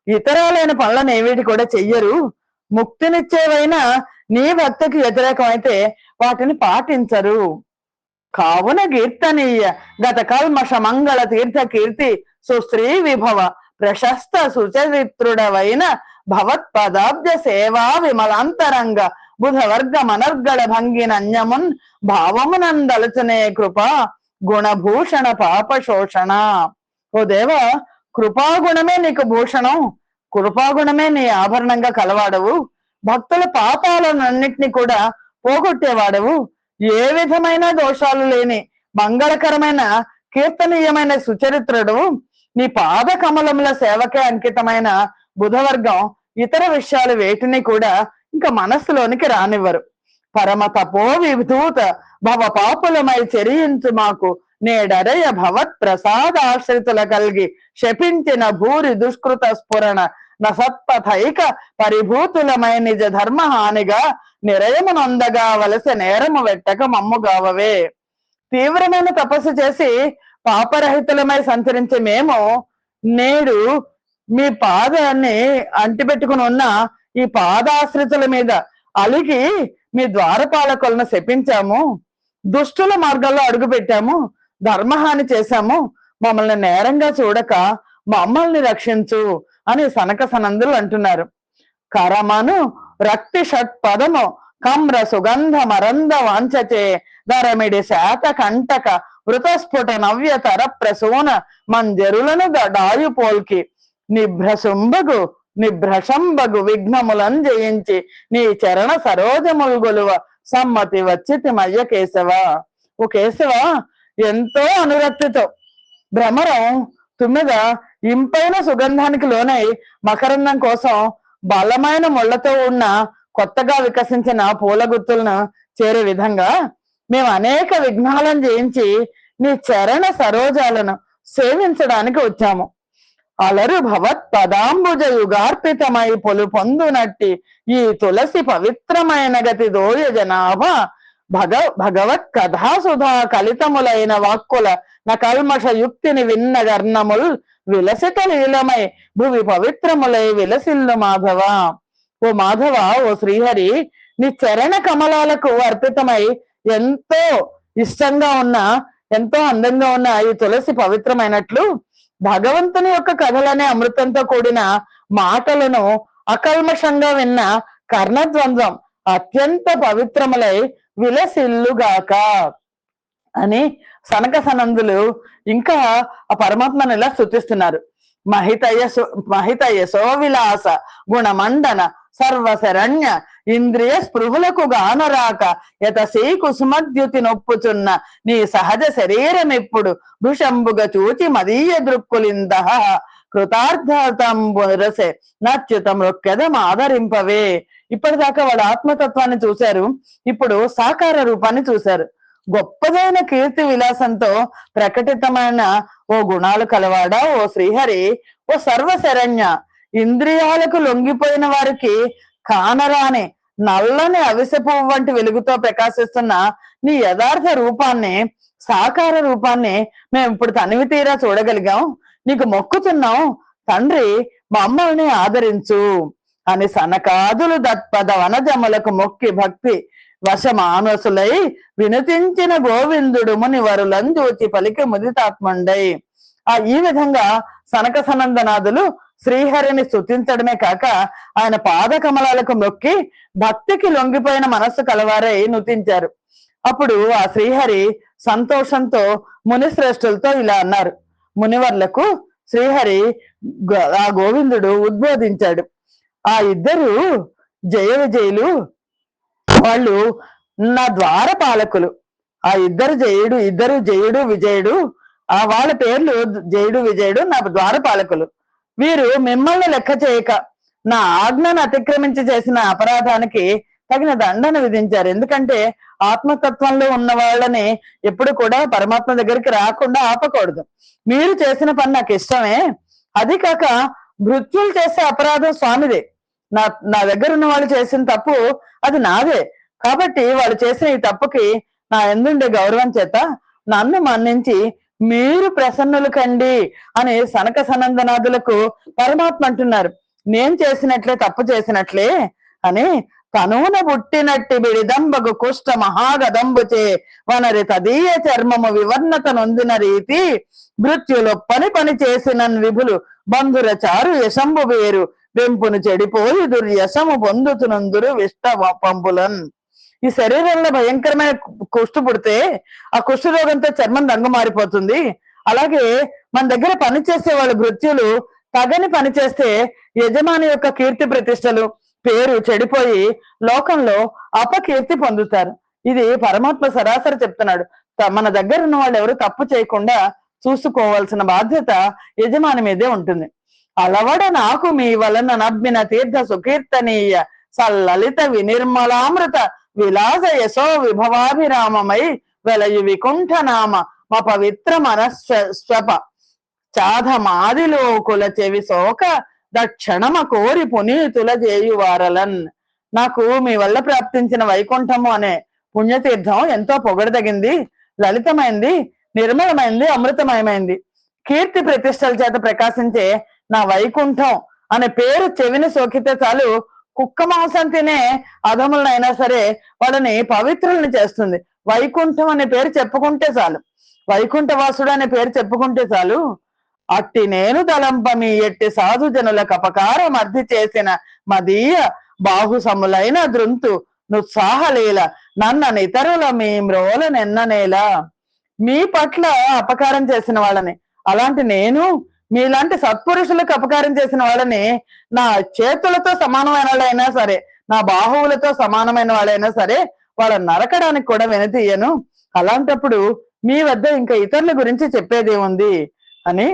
A: ఇతరాలైన పనులను ఏమిటి కూడా చెయ్యరు. ముక్తినిచ్చేవైనా నీ భక్తికి వ్యతిరేకమైతే వాటిని పాటించరు. కావున కీర్తనీయ గత కల్మష మంగళ తీర్థ కీర్తి సుశ్రీ విభవ ప్రశస్త సుచరిత్రుడవైన భవత్పదాబ్జ సేవా విమలాంతరంగ బుధవర్గ మనర్గళ భంగినన్యమున్ భావమునందలచనే కృప గుణభూషణ పాప శోషణ. ఓ దేవ, కృపాగుణమే నీకు భూషణం, కృపాగుణమే నీ ఆభరణంగా కలవాడవు. భక్తుల పాపాలన్నింటినీ కూడా పోగొట్టేవాడవు. ఏ విధమైన దోషాలు లేని మంగళకరమైన కీర్తనీయమైన సుచరిత్రుడు. నీ పాద కమలముల సేవకే అంకితమైన బుధవర్గం ఇతర విషయాలు వేటిని కూడా ఇంకా మనస్సులోనికి రానివ్వరు. పరమ తపో విధూత భవ పాపులమై చెరియించు మాకు నేడరయ భవత్ ప్రసాదాశ్రితుల కలిగి శపించిన భూరి దుష్కృత స్ఫురణ నసత్పథైక పరిభూతులమై నిజ ధర్మ హానిగా నిరయమునొందగా వలస నేరము వెట్టక మమ్ముగావవే. తీవ్రమైన తపస్సు చేసి పాపరహితులమై సంచరించే మేము నేడు మీ పాదాన్ని అంటిపెట్టుకుని ఉన్న ఈ పాదాశ్రితుల మీద అలిగి మీ ద్వారపాలకులను శపించాము, దుష్టుల మార్గాల్లో అడుగు పెట్టాము, ధర్మహాని చేశాము. మమ్మల్ని నేరంగా చూడక మమ్మల్ని రక్షించు అని సనక సనందులు అంటున్నారు. కరమను రక్తి షట్పదము కమ్ర సుగంధ మరంద వాంచచే ధరమిడి శాత కంటక వృతస్ఫుట నవ్యతర ప్రసూన మంజరులను డాయు పోల్కి నిభ్రశంబగు విఘ్నములను జయించి నీ చరణ సరోజములు గొలువ సమ్మతి వచ్చితి మయ్య కేశవ. ఓ కేశవ, ఎంతో అనురక్తితో భ్రమరం తుమ్మిద ఇంపైన సుగంధానికి లోనై మకరందం కోసం బలమైన ముళ్లతో ఉన్న కొత్తగా వికసించిన పూల గుత్తులను చేరే విధంగా మేము అనేక విఘ్నాలను జయించి నీ చరణ సరోజాలను సేవించడానికి వచ్చాము. అలరు భవత్ పదాంబుజ యుగార్పితమై పొలు పొందునట్టి ఈ తులసి పవిత్రమైన గతి దోయ జనాభ భగవత్ కథాసుధా కలితములైన వాక్కుల నకల్మష యుక్తిని విన్న గర్ణముల్ విలసిత లీలమై భువి పవిత్రములై విలసిల్లు మాధవ. ఓ మాధవ, ఓ శ్రీహరి, నీ చరణ కమలాలకు అర్పితమై ఎంతో ఇష్టంగా ఉన్న, ఎంతో అందంగా ఉన్న ఈ తులసి పవిత్రమైనట్లు భగవంతుని యొక్క కథలనే అమృతంతో కూడిన మాటలను అకల్మషంగా విన్న కర్ణద్వంద్వం అత్యంత పవిత్రములై విలసిల్లుగాక అని సనక సనందులు ఇంకా ఆ పరమాత్మను ఇలా స్తుతిస్తున్నారు. మహితయసో విలాస గుణమండన సర్వశరణ్య ఇంద్రియ స్పృహులకు గానరాక యతసీ కుసుమద్యుతి నొప్పుచున్న నీ సహజ శరీరం ఇప్పుడు భృషంబుగా చూచి మదీయ దృక్కులింద కృతార్థతంబురసే నచ్యుతం రొక్కెదం ఆదరింపవే. ఇప్పటిదాకా వాళ్ళ ఆత్మతత్వాన్ని చూశారు, ఇప్పుడు సాకార రూపాన్ని చూశారు. గొప్పదైన కీర్తి విలాసంతో ప్రకటితమైన ఓ గుణాలు కలవాడా ఓ శ్రీహరి, ఓ సర్వశరణ్య, ఇంద్రియాలకు లొంగిపోయిన వారికి కానరాని నల్లని అవిసె పువ్వు వంటి వెలుగుతో ప్రకాశిస్తున్న నీ యథార్థ రూపాన్ని, సాకార రూపాన్ని మేము ఇప్పుడు తనివి తీరా చూడగలిగాం. నీకు మొక్కుతున్నాం తండ్రి, మమ్మల్ని ఆదరించు అని సనకాదులు దత్పద వనజములకు మొక్కి భక్తి వశమానసులై వినుతించిన గోవిందుడు మునివరులంజూచి పలికి ముదితాత్మండై. ఈ విధంగా సనక సనందనాథులు శ్రీహరిని స్తుతించడమే కాక ఆయన పాద కమలాలకు మొక్కి భక్తికి లొంగిపోయిన మనస్సు కలవారై నుతించారు. అప్పుడు ఆ శ్రీహరి సంతోషంతో మునిశ్రేష్ఠులతో ఇలా అన్నారు. మునివర్లకు శ్రీహరి ఆ గోవిందుడు ఉద్బోధించాడు. ఆ ఇద్దరు జయ విజయులు, వాళ్ళు నా ద్వారపాలకులు. ఆ ఇద్దరు జయుడు విజయుడు, వాళ్ళ పేర్లు జయుడు విజయుడు, నా ద్వారపాలకులు. వీరు మిమ్మల్ని లెక్క చేయక నా ఆజ్ఞను అతిక్రమించి చేసిన అపరాధానికి తగిన దండన విధించారు. ఎందుకంటే ఆత్మతత్వంలో ఉన్న వాళ్ళని ఎప్పుడు కూడా పరమాత్మ దగ్గరికి రాకుండా ఆపకూడదు. మీరు చేసిన పని నాకు ఇష్టమే, అది కాక మృత్యులు చేసే అపరాధం స్వామిదే. నా దగ్గర ఉన్న వాళ్ళు చేసిన తప్పు అది నాదే. కాబట్టి వాళ్ళు చేసిన ఈ తప్పుకి నా ఎందుండే గౌరవం చేత నన్ను మన్నించి మీరు ప్రసన్నులు కండి అని సనక సనందనాథులకు పరమాత్మ అంటున్నారు. నేను చేసినట్లే తప్పు చేసినట్లే అని తనూన పుట్టినట్టి బిడిదంబగు కుష్ట మహాగదంబుచే వనరి తదీయ చర్మము వివర్ణత నొందిన రీతి మృత్యులో పని చేసిన విభులు బంధుర చారు యశంబు వేరు వెంపును చెడిపోయి దుర్యశము పొందుతునందురు విష్ట పంపులన్. ఈ శరీరంలో భయంకరమైన కుష్టు పుడితే ఆ కుష్టు రోగంతో చర్మం రంగు మారిపోతుంది. అలాగే మన దగ్గర పనిచేసే వాళ్ళ మృత్యులు తగని పని చేస్తే యజమాని యొక్క కీర్తి ప్రతిష్టలు పేరు చెడిపోయి లోకంలో అపకీర్తి పొందుతారు. ఇది పరమాత్మ సరాసరి చెప్తున్నాడు. మన దగ్గర ఉన్న వాళ్ళు ఎవరు తప్పు చేయకుండా చూసుకోవాల్సిన బాధ్యత యజమాని మీదే ఉంటుంది. అలవడ నాకు మీ వలన నబ్బిన తీర్థ సుకీర్తనీయ సల్లలిత వినిర్మలామృత విలాస యశో విభవాభిరామమై వెలయు వికుంఠ నామ మా పవిత్ర మనస్వప చాధమాదిలో కుల చెవి సోక దక్షణమ కోరి పునీతుల చేయువారలన్. నాకు మీ వల్ల ప్రాప్తించిన వైకుంఠము అనే పుణ్యతీర్థం ఎంతో పొగడదగింది, లలితమైంది, నిర్మలమైంది, అమృతమయమైంది. కీర్తి ప్రతిష్టల చేత ప్రకాశించే నా వైకుంఠం అనే పేరు చెవిని సోకితే చాలు, కుక్క మాంసం తినే అధములనైనా సరే వాళ్ళని పవిత్రుల్ని చేస్తుంది. వైకుంఠం అనే పేరు చెప్పుకుంటే చాలు, వైకుంఠవాసుడు అనే పేరు చెప్పుకుంటే చాలు. అట్టి నేను తలంపమి ఎట్టి సాధు జనులకు అపకారం అర్థి చేసిన మదీయ బాహుసములైన దృంతు నుత్సాహలీల నన్నని ఇతరుల మీ మ్రోల నెన్ననేలా. మీ పట్ల అపకారం చేసిన వాళ్ళని, అలాంటి నేను మీలాంటి సత్పురుషులకు అపకారం చేసిన వాళ్ళని నా చేతులతో సమానమైన వాళ్ళైనా సరే, నా బాహువులతో సమానమైన వాళ్ళైనా సరే వాళ్ళని నరకడానికి కూడా వెనుతీయను. అలాంటప్పుడు మీ వద్ద ఇంకా ఇతరుల గురించి చెప్పేదేముంది అని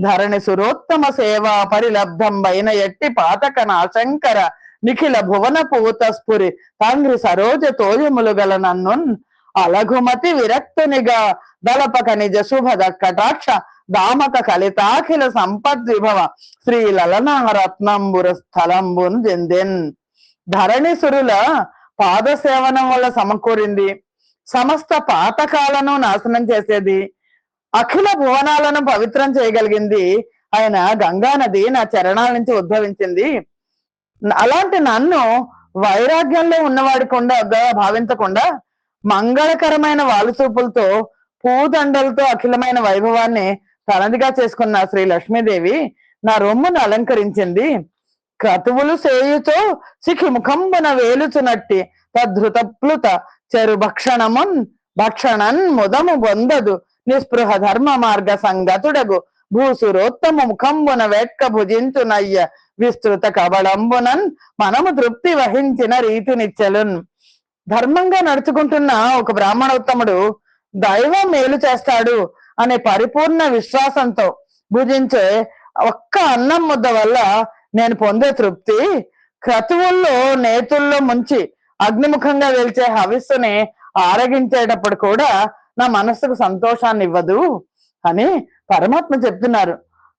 A: ధరణి సురోత్తమ సేవా పరిలబ్ధం బైన ఎట్టి పాతక నాశంకర నిఖిల భువన పూతస్ఫురి తాంగ్రి సరోజ తోయములు గల నన్ను అలఘుమతి విరక్తునిగా దళపక నిజ శుభద కటాక్ష దామక కలితాఖిల సంపద్విభవ శ్రీ లలనారత్నంబుర స్థలంబును చెందెన్. ధరణిసురుల పాదసేవనం వల్ల సమకూరింది, సమస్త పాతకాలను నాశనం చేసేది, అఖిల భువనాలను పవిత్రం చేయగలిగింది ఆయన గంగా నది నా చరణాల నుంచి ఉద్భవించింది. అలాంటి నన్ను వైరాగ్యంలో ఉన్నవాడికుండా భావించకుండా మంగళకరమైన వాలుచూపులతో పూదండలతో అఖిలమైన వైభవాన్ని తనదిగా చేసుకున్న శ్రీ లక్ష్మీదేవి నా రొమ్మును అలంకరించింది. క్రతువులు సేయుతో సిఖి ముఖంబున వేలుచునట్టి తద్ధృత ప్లుత చెరు భక్షణన్ ముదము బొందదు నిస్పృహ ధర్మ మార్గ సంగతుడగు భూసురోత్తమ ముఖంబున వెట్క భుజించునయ్య విస్తృత కబళంబునన్ మనము తృప్తి వహించిన రీతినిచ్చలున్. ధర్మంగా నడుచుకుంటున్న ఒక బ్రాహ్మణోత్తముడు దైవం మేలు చేస్తాడు అనే పరిపూర్ణ విశ్వాసంతో భుజించే ఒక్క అన్నం ముద్ద వల్ల నేను పొందే తృప్తి క్రతువుల్లో నేతుల్లో ముంచి అగ్నిముఖంగా వెలిచే హవిస్సుని ఆరగించేటప్పుడు కూడా నా మనస్సుకు సంతోషాన్ని ఇవ్వదు అని పరమాత్మ చెప్తున్నారు.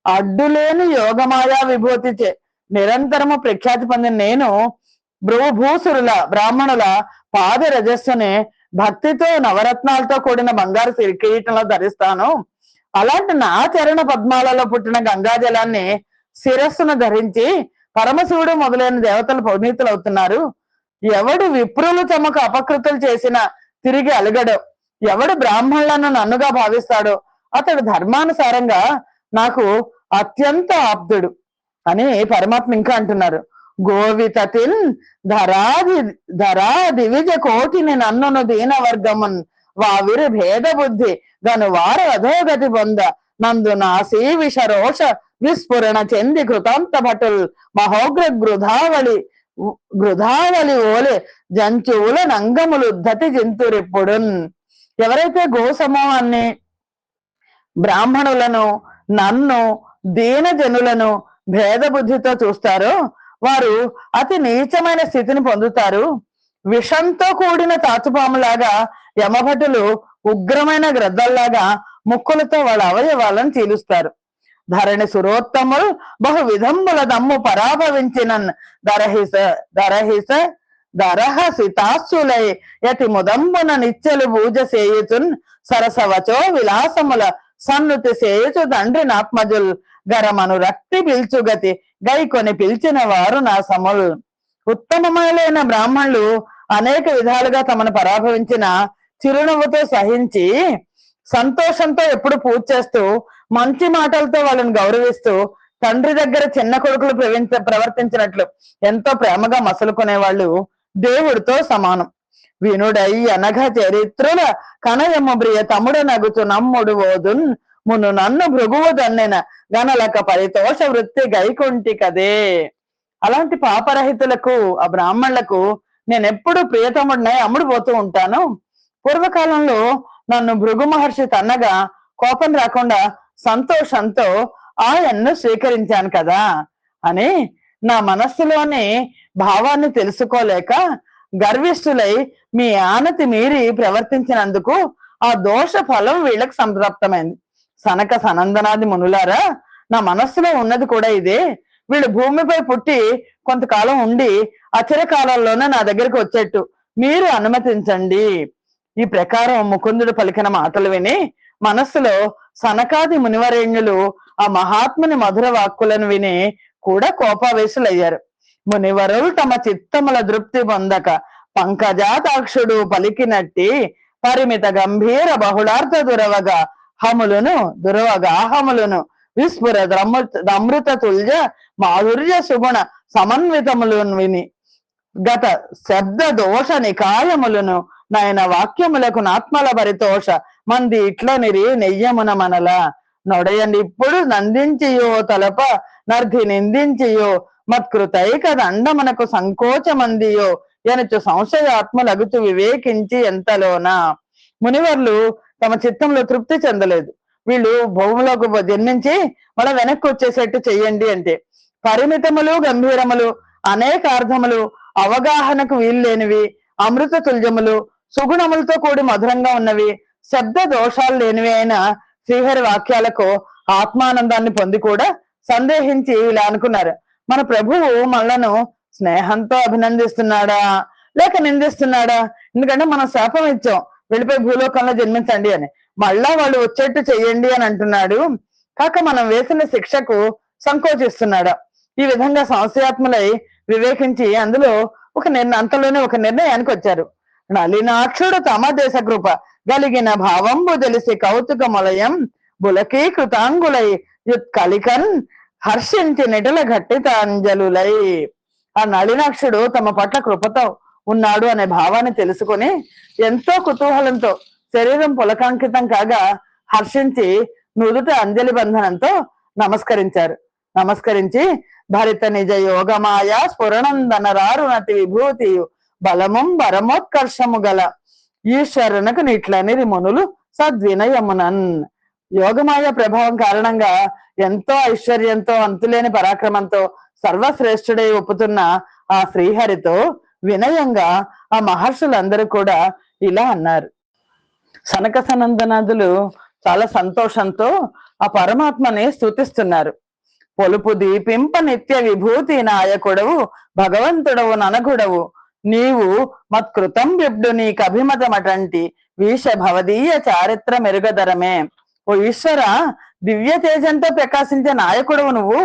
A: అడ్డులేని యోగమాయా విభూతిచే నిరంతరము ప్రఖ్యాతి పొందిన నేను భూసురుల బ్రాహ్మణుల పాద రజస్సుని భక్తితో నవరత్నాలతో కూడిన బంగారు కిరీటంలో ధరిస్తాను. అలాంటి నా చరణ పద్మాలలో పుట్టిన గంగాజలాన్ని శిరస్సును ధరించి పరమశివుడు మొదలైన దేవతలు పునీతులు అవుతున్నారు. ఎవడు విప్రులు తమకు అపకృతులు చేసిన తిరిగి అలగడో, ఎవడు బ్రాహ్మణులను నన్నుగా భావిస్తాడో అతడు ధర్మానుసారంగా నాకు అత్యంత ఆప్తుడు అని పరమాత్మ ఇంకా అంటున్నారు. గోవితతిన్ ధరా దివిజ కోటిని నన్నును దీన వర్గమున్ వావిరి భేద బుద్ధి గను వారు అధోగతి పొంద నందు నాసీ విషరోష విస్ఫురణ చెంది కృతాంత భటుల్ మహోగ్ర గృధావళి ఓలే జంతువుల నంగములు ఉద్ధతి జంతురిప్పుడున్. ఎవరైతే గో సమూహాన్ని, బ్రాహ్మణులను, నన్ను, దీన జనులను భేద బుద్ధితో చూస్తారో వారు అతి నీచమైన స్థితిని పొందుతారు. విషంతో కూడిన తాచుపాములాగా యమభటులు ఉగ్రమైన గ్రద్దల్లాగా ముక్కులతో వాళ్ళ అవయవాలను చీలుస్తారు. ధరణి సురోత్తములు బహు విధంబుల దమ్ము పరాభవించిన దరహసితాస్సులై యతి ముదంబున నిత్యలు పూజ సేయుచున్ సరసవచో విలాసముల సన్నుతి సేయుచు తండ్రి నాత్మజుల్ గరమను రక్తి పిల్చుగతి గైకొని పిలిచిన వారు నా సముల్. ఉత్తమమైన బ్రాహ్మణులు అనేక విధాలుగా తమను పరాభవించిన చిరునవ్వుతో సహించి సంతోషంతో ఎప్పుడు పూజ చేస్తూ మంచి మాటలతో వాళ్ళని గౌరవిస్తూ తండ్రి దగ్గర చిన్న కొడుకులు ప్రవర్తించినట్లు ఎంతో ప్రేమగా మసలుకునే వాళ్ళు దేవుడితో సమానం. వినుడై అనఘ చరిత్రుల కనయము బ్రియ తమ్ముడ నగుచు నమ్ముడు ఓదున్ మును నన్ను భృగువు దన్నెన గనలక పరితోష వృత్తి గైకుంటి కదే. అలాంటి పాపరహితులకు, ఆ బ్రాహ్మణులకు నేనెప్పుడు ప్రియతముడినై అమ్ముడు పోతూ ఉంటాను. పూర్వకాలంలో నన్ను భృగు మహర్షి తన్నగా కోపం రాకుండా సంతోషంతో ఆయన్ను స్వీకరించాను కదా అని నా మనస్సులోని భావాన్ని తెలుసుకోలేక గర్విష్ఠులై మీ ఆనతి మీరి ప్రవర్తించినందుకు ఆ దోష ఫలం వీళ్ళకి సంప్రాప్తమైంది. సనక సనందనాది మునులారా, నా మనస్సులో ఉన్నది కూడా ఇదే. వీళ్ళు భూమిపై పుట్టి కొంతకాలం ఉండి అచిరకాలంలోనే నా దగ్గరికి వచ్చేట్టు మీరు అనుమతించండి. ఈ ప్రకారం ముకుందుడు పలికిన మాటలు విని మనస్సులో సనకాది మునివరేణ్యులు ఆ మహాత్ముని మధుర వాక్కులను విని కూడా కోపావేశులయ్యారు. మునివరులు తమ చిత్తముల దృప్తి పొందక పంకజాతాక్షుడు పలికినట్టి పరిమిత గంభీర బహుళార్థ దురవగాహములను విస్ఫుర అమృత తుల్య మాధుర్య సుగుణ సమన్వితములను విని గత శబ్ద దోష నికాయములను నాయన వాక్యములకు నాత్మల పరితోష మంది ఇట్లనిరి నెయ్యమున మనల నొడయండి ఇప్పుడు నందించియో తలప నర్ధి నిందించియో మత్కృతైక దండమునకు సంకోచమందియో ఎనచు సంశయాత్మలగుతూ వివేకించి ఎంతలోనా. మునివర్లు తమ చిత్తంలో తృప్తి చెందలేదు. వీళ్ళు భూమిలోకి జన్మించి మళ్ళీ వెనక్కి వచ్చేసేట్టు చెయ్యండి అంటే పరిమితములు గంభీరములు అనేక అర్థములు అవగాహనకు వీల్లేనివి అమృత తుల్యములు సుగుణములతో కూడి మధురంగా ఉన్నవి శబ్ద దోషాలు లేనివి అయిన శ్రీహరి వాక్యాలకు ఆత్మానందాన్ని పొంది కూడా సందేహించి ఇలా అనుకున్నారు, మన ప్రభువు మనలను స్నేహంతో అభినందిస్తున్నాడా లేక నిందిస్తున్నాడా? ఎందుకంటే మనం శాపం ఇచ్చాం వెళ్ళిపోయి భూలోకంలో జన్మించండి అని, మళ్ళా వాళ్ళు వచ్చేట్టు చెయ్యండి అని అంటున్నాడు. కాక మనం వేసిన శిక్షకు సంకోచిస్తున్నాడా? ఈ విధంగా సంశయాత్ములై వివేకించి అందులో అంతలోనే ఒక నిర్ణయానికి వచ్చారు. నలినాక్షుడు తమ దేశ కృప గలిగిన భావంబు తెలిసి కౌతుకమలయం బులకీ కృతాంగులై యుత్కలికన్ హర్షించి నిటల ఘట్టితాంజలులై. ఆ నళినాక్షుడు తమ పట్ల కృపతో ఉన్నాడు అనే భావాన్ని తెలుసుకుని ఎంతో కుతూహలంతో శరీరం పులకాంకితం కాగా హర్షించి నుదుట అంజలి బంధనంతో నమస్కరించి భరిత నిజ యోగమాయ స్ఫురణందనరారునతి విభూతియు బలముం వరమోత్కర్షము గల ఈశ్వరునకు నిట్లనిరి మునులు సద్వినయమునన్. యోగమాయ ప్రభావం కారణంగా ఎంతో ఐశ్వర్యంతో అంతులేని పరాక్రమంతో సర్వశ్రేష్ఠుడై ఒప్పుతున్న ఆ శ్రీహరితో వినయంగా ఆ మహర్షులందరూ కూడా ఇలా అన్నారు. సనక సనందనాదులు చాలా సంతోషంతో ఆ పరమాత్మని స్తుతిస్తున్నారు. పొలుపు దీపింప నిత్య విభూతి నాయకుడవు భగవంతుడవు ననగుడవు నీవు మత్కృతం విబ్డు నీకు అభిమతమటంటి వీష భవదీయ చారిత్ర మెరుగదరమే. ఓ ఈశ్వర, దివ్య తేజంతో ప్రకాశించే నాయకుడువు నువ్వు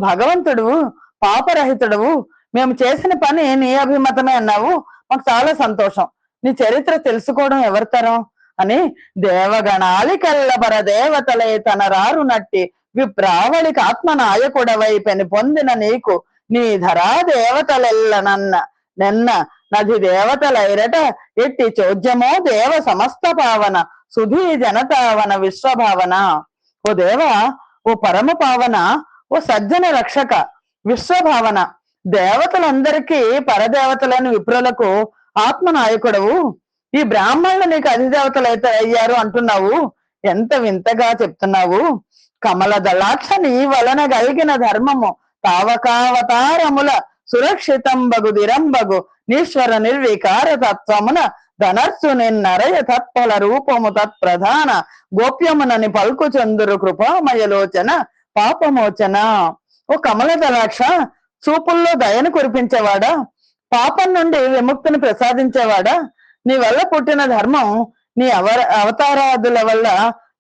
A: భగవంతుడువు, పాపరహితుడువు. మేము చేసిన పని నీ అభిమతమే అన్నావు, మాకు చాలా సంతోషం. నీ చరిత్ర తెలుసుకోవడం ఎవరితరం అని దేవగణాలి కల్లబర దేవతలే తన రారు నట్టి విప్రావళికి ఆత్మనాయకుడవై పెని పొందిన నీకు నీ ధరా దేవతలెల్ల నెన్న నది దేవతలైరట ఎట్టి చోద్యమో దేవ సమస్త పావన సుధీ జనతావన విశ్వభావన. ఓ దేవ, ఓ పరమ పావన, ఓ సజ్జన రక్షక, విశ్వభావన, దేవతలందరికీ పరదేవతలైన విప్రులకు ఆత్మనాయకుడవు. ఈ బ్రాహ్మణులు నీకు అధిదేవతలైతే అయ్యారు అంటున్నావు, ఎంత వింతగా చెప్తున్నావు. కమల దళాక్ష నీ వలన కలిగిన ధర్మము తావకావతారముల సురక్షితంబగు దిరంబగు నీశ్వర నిర్వికార తత్వమున ధనర్సు నిన్నరయ తత్ఫల రూపము తత్ప్రధాన గోప్యమునని పల్కుచందురు కృపామయలోచన పాపమోచన. ఓ కమల దళాక్ష, చూపుల్లో దయను కురిపించేవాడా, పాపం నుండి విముక్తిని ప్రసాదించేవాడా, నీ వల్ల పుట్టిన ధర్మం నీ అవతారాదుల వల్ల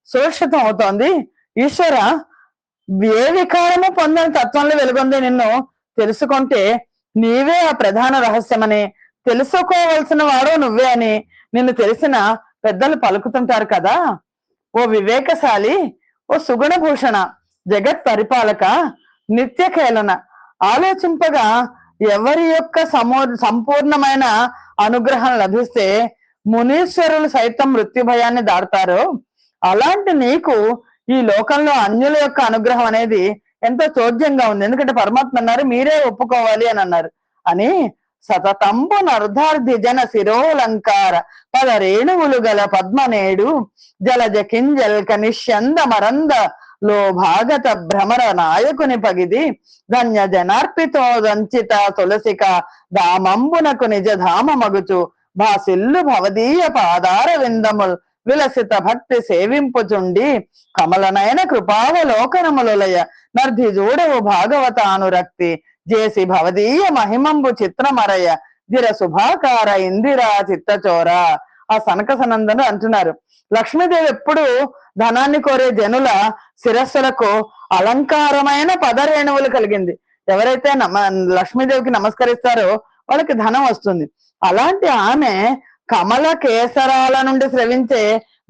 A: సురక్షితం అవుతోంది. ఈశ్వర, ఏ వికారము పొందని తత్వంలో వెలుగొంది నిన్ను తెలుసుకుంటే నీవే ఆ ప్రధాన రహస్యమని, తెలుసుకోవలసిన వాడు నువ్వే అని నిన్ను తెలిసిన పెద్దలు పలుకుతుంటారు కదా. ఓ వివేకశాలి, ఓ సుగుణభూషణ, జగత్ పరిపాలక, నిత్య కేలన, ఆలోచింపగా ఎవరి యొక్క సంపూర్ణమైన అనుగ్రహం లభిస్తే మునీశ్వరులు సైతం మృత్యు భయాన్ని దాడతారో అలాంటి నీకు ఈ లోకంలో అన్యుల యొక్క అనుగ్రహం అనేది ఎంతో చోద్యంగా ఉంది. ఎందుకంటే పరమాత్మ అన్నారు మీరే ఒప్పుకోవాలి అని అన్నారు. అని సతతంబు నర్ధార్థి జన శిరోలంకార పద రేణువులు గల పద్మనేడు జలజ కింజల్క నిశ్యంద మరంద లో భాగత భ్రమర నాయకుని పగిది ధన్య జనార్పితో దంచిత తులసిక దామంబునకు నిజ ధామ మగుచు భాసిల్లు భవదీయ పాదార విందముల్ విలసిత భక్తి సేవింపుచుండి కమలనైన కృపావలోకనములయ నర్ధి జూడవు భాగవతానురక్తి జేసి భవదీయ మహిమంబు చిత్రమరయ జిర శుభాకార ఇందిరా చిత్తచోర. ఆ సనక సనందను అంటున్నారు, లక్ష్మీదేవి ఎప్పుడు ధనాన్ని కోరే జనుల శిరస్సులకు అలంకారమైన పదరేణువులు కలిగింది. ఎవరైతే లక్ష్మీదేవికి నమస్కరిస్తారో వాళ్ళకి ధనం వస్తుంది. అలాంటి ఆమె కమల కేసరాల నుండి స్రవించే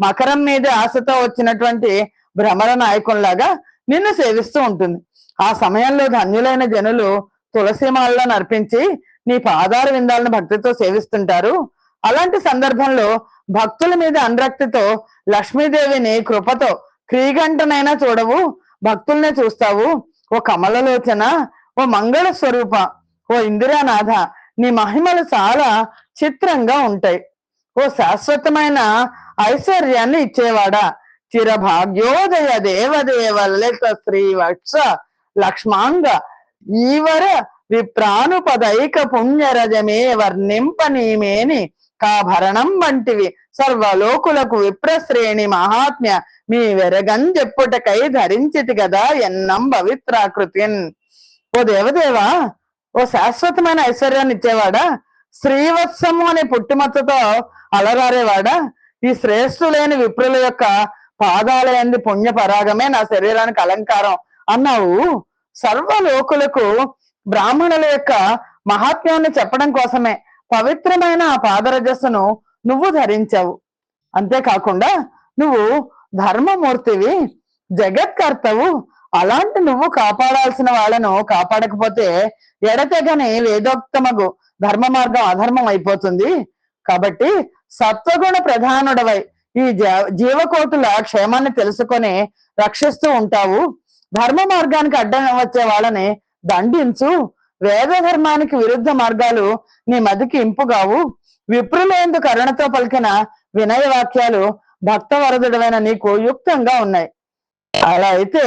A: మకరం మీద ఆశతో వచ్చినటువంటి భ్రమర నాయకుల్లాగా నిన్ను సేవిస్తూ ఉంటుంది. ఆ సమయంలో ధన్యులైన జనులు తులసిమాలను అర్పించి నీ పాదార విందాలను భక్తితో సేవిస్తుంటారు. అలాంటి సందర్భంలో భక్తుల మీద అనురక్తితో లక్ష్మీదేవిని కృపతో క్రీగంటనైనా చూడవు, భక్తుల్నే చూస్తావు. ఓ కమలలోచన, ఓ మంగళ స్వరూప, ఓ ఇందిరానాథ, నీ మహిమలు చాలా చిత్రంగా ఉంటాయి. ఓ శాశ్వతమైన ఐశ్వర్యాన్ని ఇచ్చేవాడా, చిరభాగ్యోదయ దేవదేవ లలిత శ్రీ వత్స లక్ష్మాంగ ఈవర విప్రానుపదైక పుణ్యరజమే వర్ణింపనీమేని కాభరణం వంటివి సర్వలోకులకు విప్రశ్రేణి మహాత్మ్య మీ వెరగంజెప్పుటకై ధరించితి కదా ఎన్నం పవిత్రాకృతిన్. ఓ దేవదేవా, ఓ శాశ్వతమైన ఐశ్వర్యాన్ని ఇచ్చేవాడా, శ్రీవత్సము అనే పుట్టుమచ్చతో అలరారేవాడా, ఈ శ్రేష్ఠులైన విప్రుల యొక్క పాదాలయంది పుణ్య పరాగమే నా శరీరానికి అలంకారం అన్నావు. సర్వలోకులకు బ్రాహ్మణుల యొక్క మహాత్మ్యాన్ని చెప్పడం కోసమే పవిత్రమైన ఆ పాదరజస్సును నువ్వు ధరించావు. అంతేకాకుండా నువ్వు ధర్మమూర్తివి, జగత్కర్తవు. అలాంటి నువ్వు కాపాడాల్సిన వాళ్ళను కాపాడకపోతే ఎడతెగని వేదోక్తమగు ధర్మ మార్గం అధర్మం అయిపోతుంది. కాబట్టి సత్వగుణ ప్రధానుడవై ఈ జీవకోటుల క్షేమాన్ని తెలుసుకొని రక్షిస్తూ ఉంటావు. ధర్మ మార్గానికి అడ్డం వచ్చే వాళ్ళని దండించు. వేద ధర్మానికి విరుద్ధ మార్గాలు నీ మదికి ఇంపుగావు. విప్రులేందు కరుణతో పలికిన వినయ వాక్యాలు భక్తవరదుడమైన నీకు యుక్తంగా ఉన్నాయి. అలా అయితే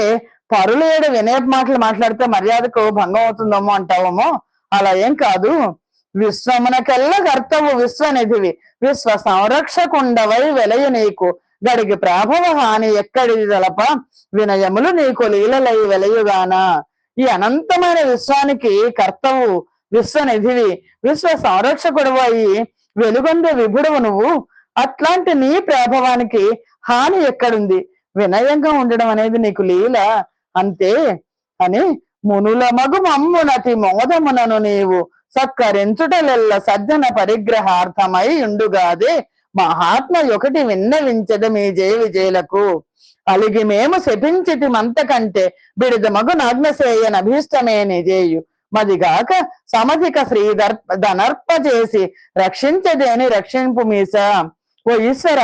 A: పరులు ఏడు వినయ మాటలు మాట్లాడితే మర్యాదకు భంగం అవుతుందేమో అంటావేమో. అలా ఏం కాదు. విశ్వమునకెల్ల కర్తవు విశ్వనిధివి విశ్వ సంరక్షకుండవై వెలయ నీకు గడిగి ప్రాభవ హాని ఎక్కడిది తలప వినయములు నీకు లీలలై వెలయుగాన. ఈ అనంతమైన విశ్వానికి కర్తవు విశ్వనిధివి, విశ్వ సంరక్షకుడు అయి వెలుగొందే విభుడవు నువ్వు. అట్లాంటి నీ ప్రభావానికి హాని ఎక్కడుంది? వినయంగా ఉండడం అనేది నీకు లీల అంతే అని మునుల మగు మమ్మునతి మోదమునను నీవు సత్కరించుటలెల్ల సజ్జన పరిగ్రహార్థమై ఉండుగాదే మహాత్మ ఒకటి విన్నవించద మీ జయ విజయులకు. అలిగి మేము శపించితి మంతకంటే బిడిద మగు నాగ్నసేయ నభీష్టమే నిజేయు మదిగాక సమధిక శ్రీ ధనర్ప చేసి రక్షించదేని రక్షింపు మీస. ఓ ఈశ్వర,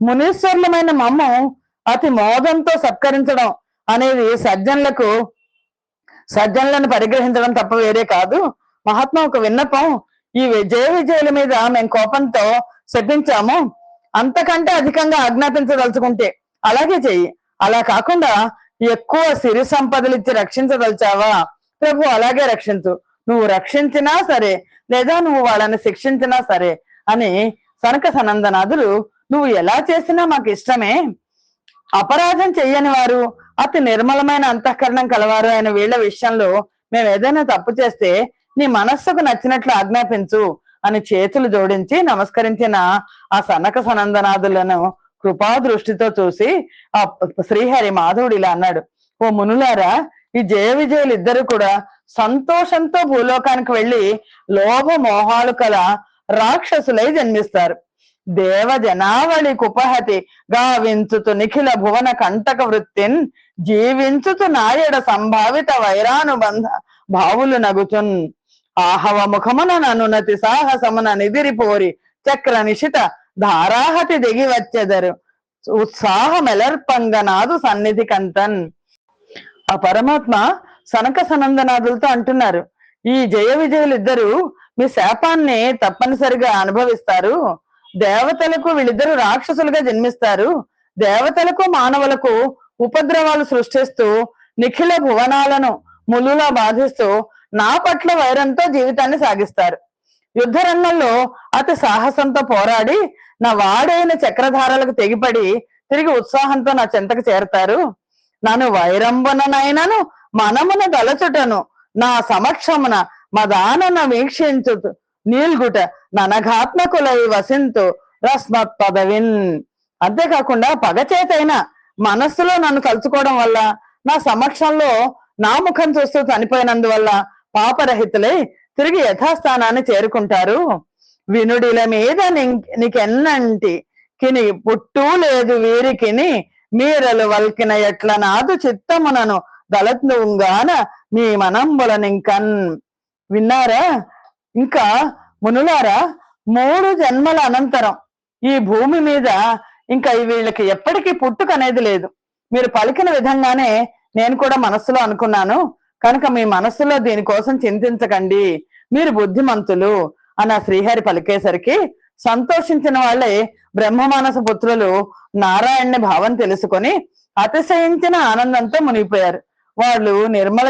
A: మునీశ్వరులమైన మమ్ము అతి మోదంతో సత్కరించడం అనేది సజ్జనులను పరిగ్రహించడం తప్ప వేరే కాదు. మహాత్మ, ఒక విన్నపం. ఈ జయ విజయుల మీద మేము కోపంతో శపించాము, అంతకంటే అధికంగా ఆజ్ఞాపించదలుచుకుంటే అలాగే చెయ్యి. అలా కాకుండా ఎక్కువ సిరి సంపదలు ఇచ్చి రక్షించదలిచావా ప్రభు, అలాగే రక్షించు. నువ్వు రక్షించినా సరే, లేదా నువ్వు వాళ్ళని శిక్షించినా సరే అని సనక సనందనాథులు, నువ్వు ఎలా చేసినా మాకు ఇష్టమే. అపరాధం చెయ్యని వారు, అతి నిర్మలమైన అంతఃకరణం కలవారు అయిన వీళ్ళ విషయంలో మేము ఏదైనా తప్పు చేస్తే నీ మనస్సుకు నచ్చినట్లు ఆజ్ఞాపించు అని చేతులు జోడించి నమస్కరించిన ఆ సనక సనందనాథులను కృపా దృష్టితో చూసి ఆ శ్రీహరి మాధవుడు ఇలా అన్నాడు, ఓ మునులారా, ఈ జయ విజయులు ఇద్దరు కూడా సంతోషంతో భూలోకానికి వెళ్లి లోభ మోహాలు కల రాక్షసులై జన్మిస్తారు. దేవ జనావళి కుపహతి గావించుతు నిఖిల భువన కంటక వృత్తిన్ జీవించుతు నాయడ సంభావిత వైరానుబంధ భావులు నగుచున్. ఆహవ ముఖమున ననునతి సాహసమున నిదిరిపోరి చక్ర నిశిత ధారాహతి దిగి వచ్చెదరు ఉత్సాహమెలర్పంగనాదు సన్నిధి కంతన్. ఆ పరమాత్మ సనక సనందనాథులతో అంటున్నారు, ఈ జయ విజయులు ఇద్దరు మీ శాపాన్ని తప్పనిసరిగా అనుభవిస్తారు. దేవతలకు వీళ్ళిద్దరు రాక్షసులుగా జన్మిస్తారు. దేవతలకు మానవులకు ఉపద్రవాలు సృష్టిస్తూ నిఖిల భువనాలను ములులా బాధిస్తూ నా పట్ల వైరంతో జీవితాన్ని సాగిస్తారు. యుద్ధ రంగంలో అతి సాహసంతో పోరాడి నా వాడైన చక్రధారాలకు తెగిపడి తిరిగి ఉత్సాహంతో నా చెంతకు చేరతారు. నన్ను వైరంబుననైనను మనమున దలచుటను నా సమక్షమున మదానన వీక్షించు నీల్గుట ననఘాత్మకులై వసింతు రస్మత్ పదవిన్. అంతేకాకుండా పగచేతైన మనస్సులో నన్ను తలుచుకోవడం వల్ల, నా సమక్షంలో నా ముఖం చూస్తూ చనిపోయినందువల్ల పాపరహితులై తిరిగి యథాస్థానాన్ని చేరుకుంటారు. వినుడిల మీద నీకెన్నంటి కిని పుట్టు లేదు వీరికిని మీరలు వల్కిన ఎట్ల నాదు చిత్తమునను దళత్నుగాన మీ మనంబులనింకన్. విన్నారా? ఇంకా మునులారా, 3 జన్మల అనంతరం ఈ భూమి మీద ఇంకా వీళ్ళకి ఎప్పటికీ పుట్టుక అనేది లేదు. మీరు పలికిన విధంగానే నేను కూడా మనస్సులో అనుకున్నాను కనుక మీ మనస్సులో దీనికోసం చింతించకండి, మీరు బుద్ధిమంతులు అన్న శ్రీహరి పలికేసరికి సంతోషించిన వాళ్ళే బ్రహ్మమానస పుత్రులు నారాయణ్ణి భావం తెలుసుకొని అతిశయించిన ఆనందంతో మునిగిపోయారు. వాళ్ళు నిర్మల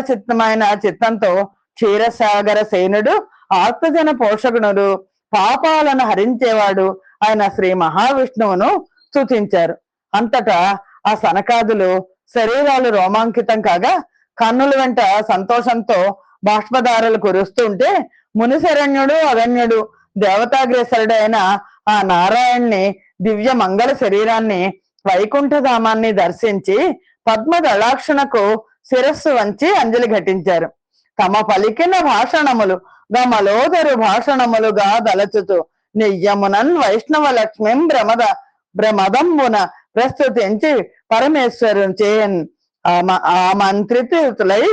A: చిత్తంతో క్షీరసాగర సేనుడు, ఆత్మజన పోషకునుడు, పాపాలను హరించేవాడు ఆయన శ్రీ మహావిష్ణువును స్తుతించారు. అంతటా ఆ సనకాదులు శరీరాలు రోమాంకితం కాగా కన్నుల వెంట సంతోషంతో బాష్పధారలు కురుస్తుంటే మునిశరణ్యుడు అగణ్యుడు దేవతాగ్రేసరుడు అయిన ఆ నారాయణ్ణి దివ్య మంగళ శరీరాన్ని వైకుంఠధామాన్ని దర్శించి పద్మదళాక్షణకు శిరస్సు వంచి అంజలి ఘటించారు. తమ పలికిన భాషణములు గమలోదరు భాషణములుగా దలచుతూ నియ్యమునన్ వైష్ణవ లక్ష్మిం భ్రమదంబున ప్రస్తుతించి పరమేశ్వరుచేన్ ఆమంత్రితులై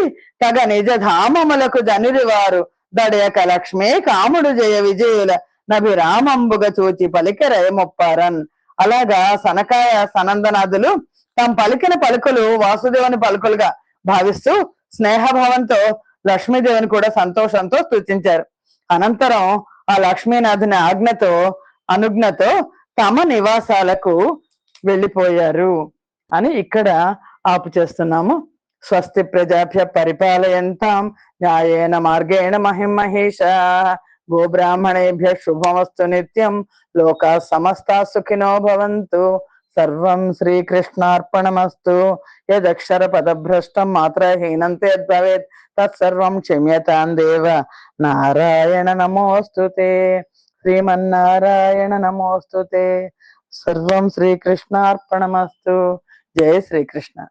A: తగ నిజ ధామములకు జనిరివారు దడయక లక్ష్మి కాముడు జయ విజయుల నభిరామంబుగ చూచి పలికెరయమొప్పారన్. అలాగా సనకాయ సనందనాథులు తాము పలికిన పలుకులు వాసుదేవుని పలుకులుగా భావిస్తూ స్నేహభావంతో లక్ష్మీదేవిని కూడా సంతోషంతో స్తుతించారు. అనంతరం ఆ లక్ష్మీనాథుని అనుజ్ఞతో తమ నివాసాలకు వెళ్ళిపోయారు అని ఇక్కడ ఆపు చేస్తున్నాము. స్వస్తి ప్రజాభ్య పరిపాలయంతాం న్యాయేన మార్గేణ మహిమహేష. గోబ్రాహ్మణేభ్య శుభమస్తు నిత్యం. లోకా సమస్తా సుఖినో భవంతు. సర్వం శ్రీకృష్ణార్పణమస్తు. యదక్షర పదభ్రష్టం మాత్రహీనం యద్భవేత్ తత్సర్వం క్షమ్యతాం దేవ. నారాయణ నమోస్తుతే. శ్రీమన్నారాయణ నమోస్తుతే. సర్వం శ్రీకృష్ణార్పణమస్తు. జయ శ్రీకృష్ణ.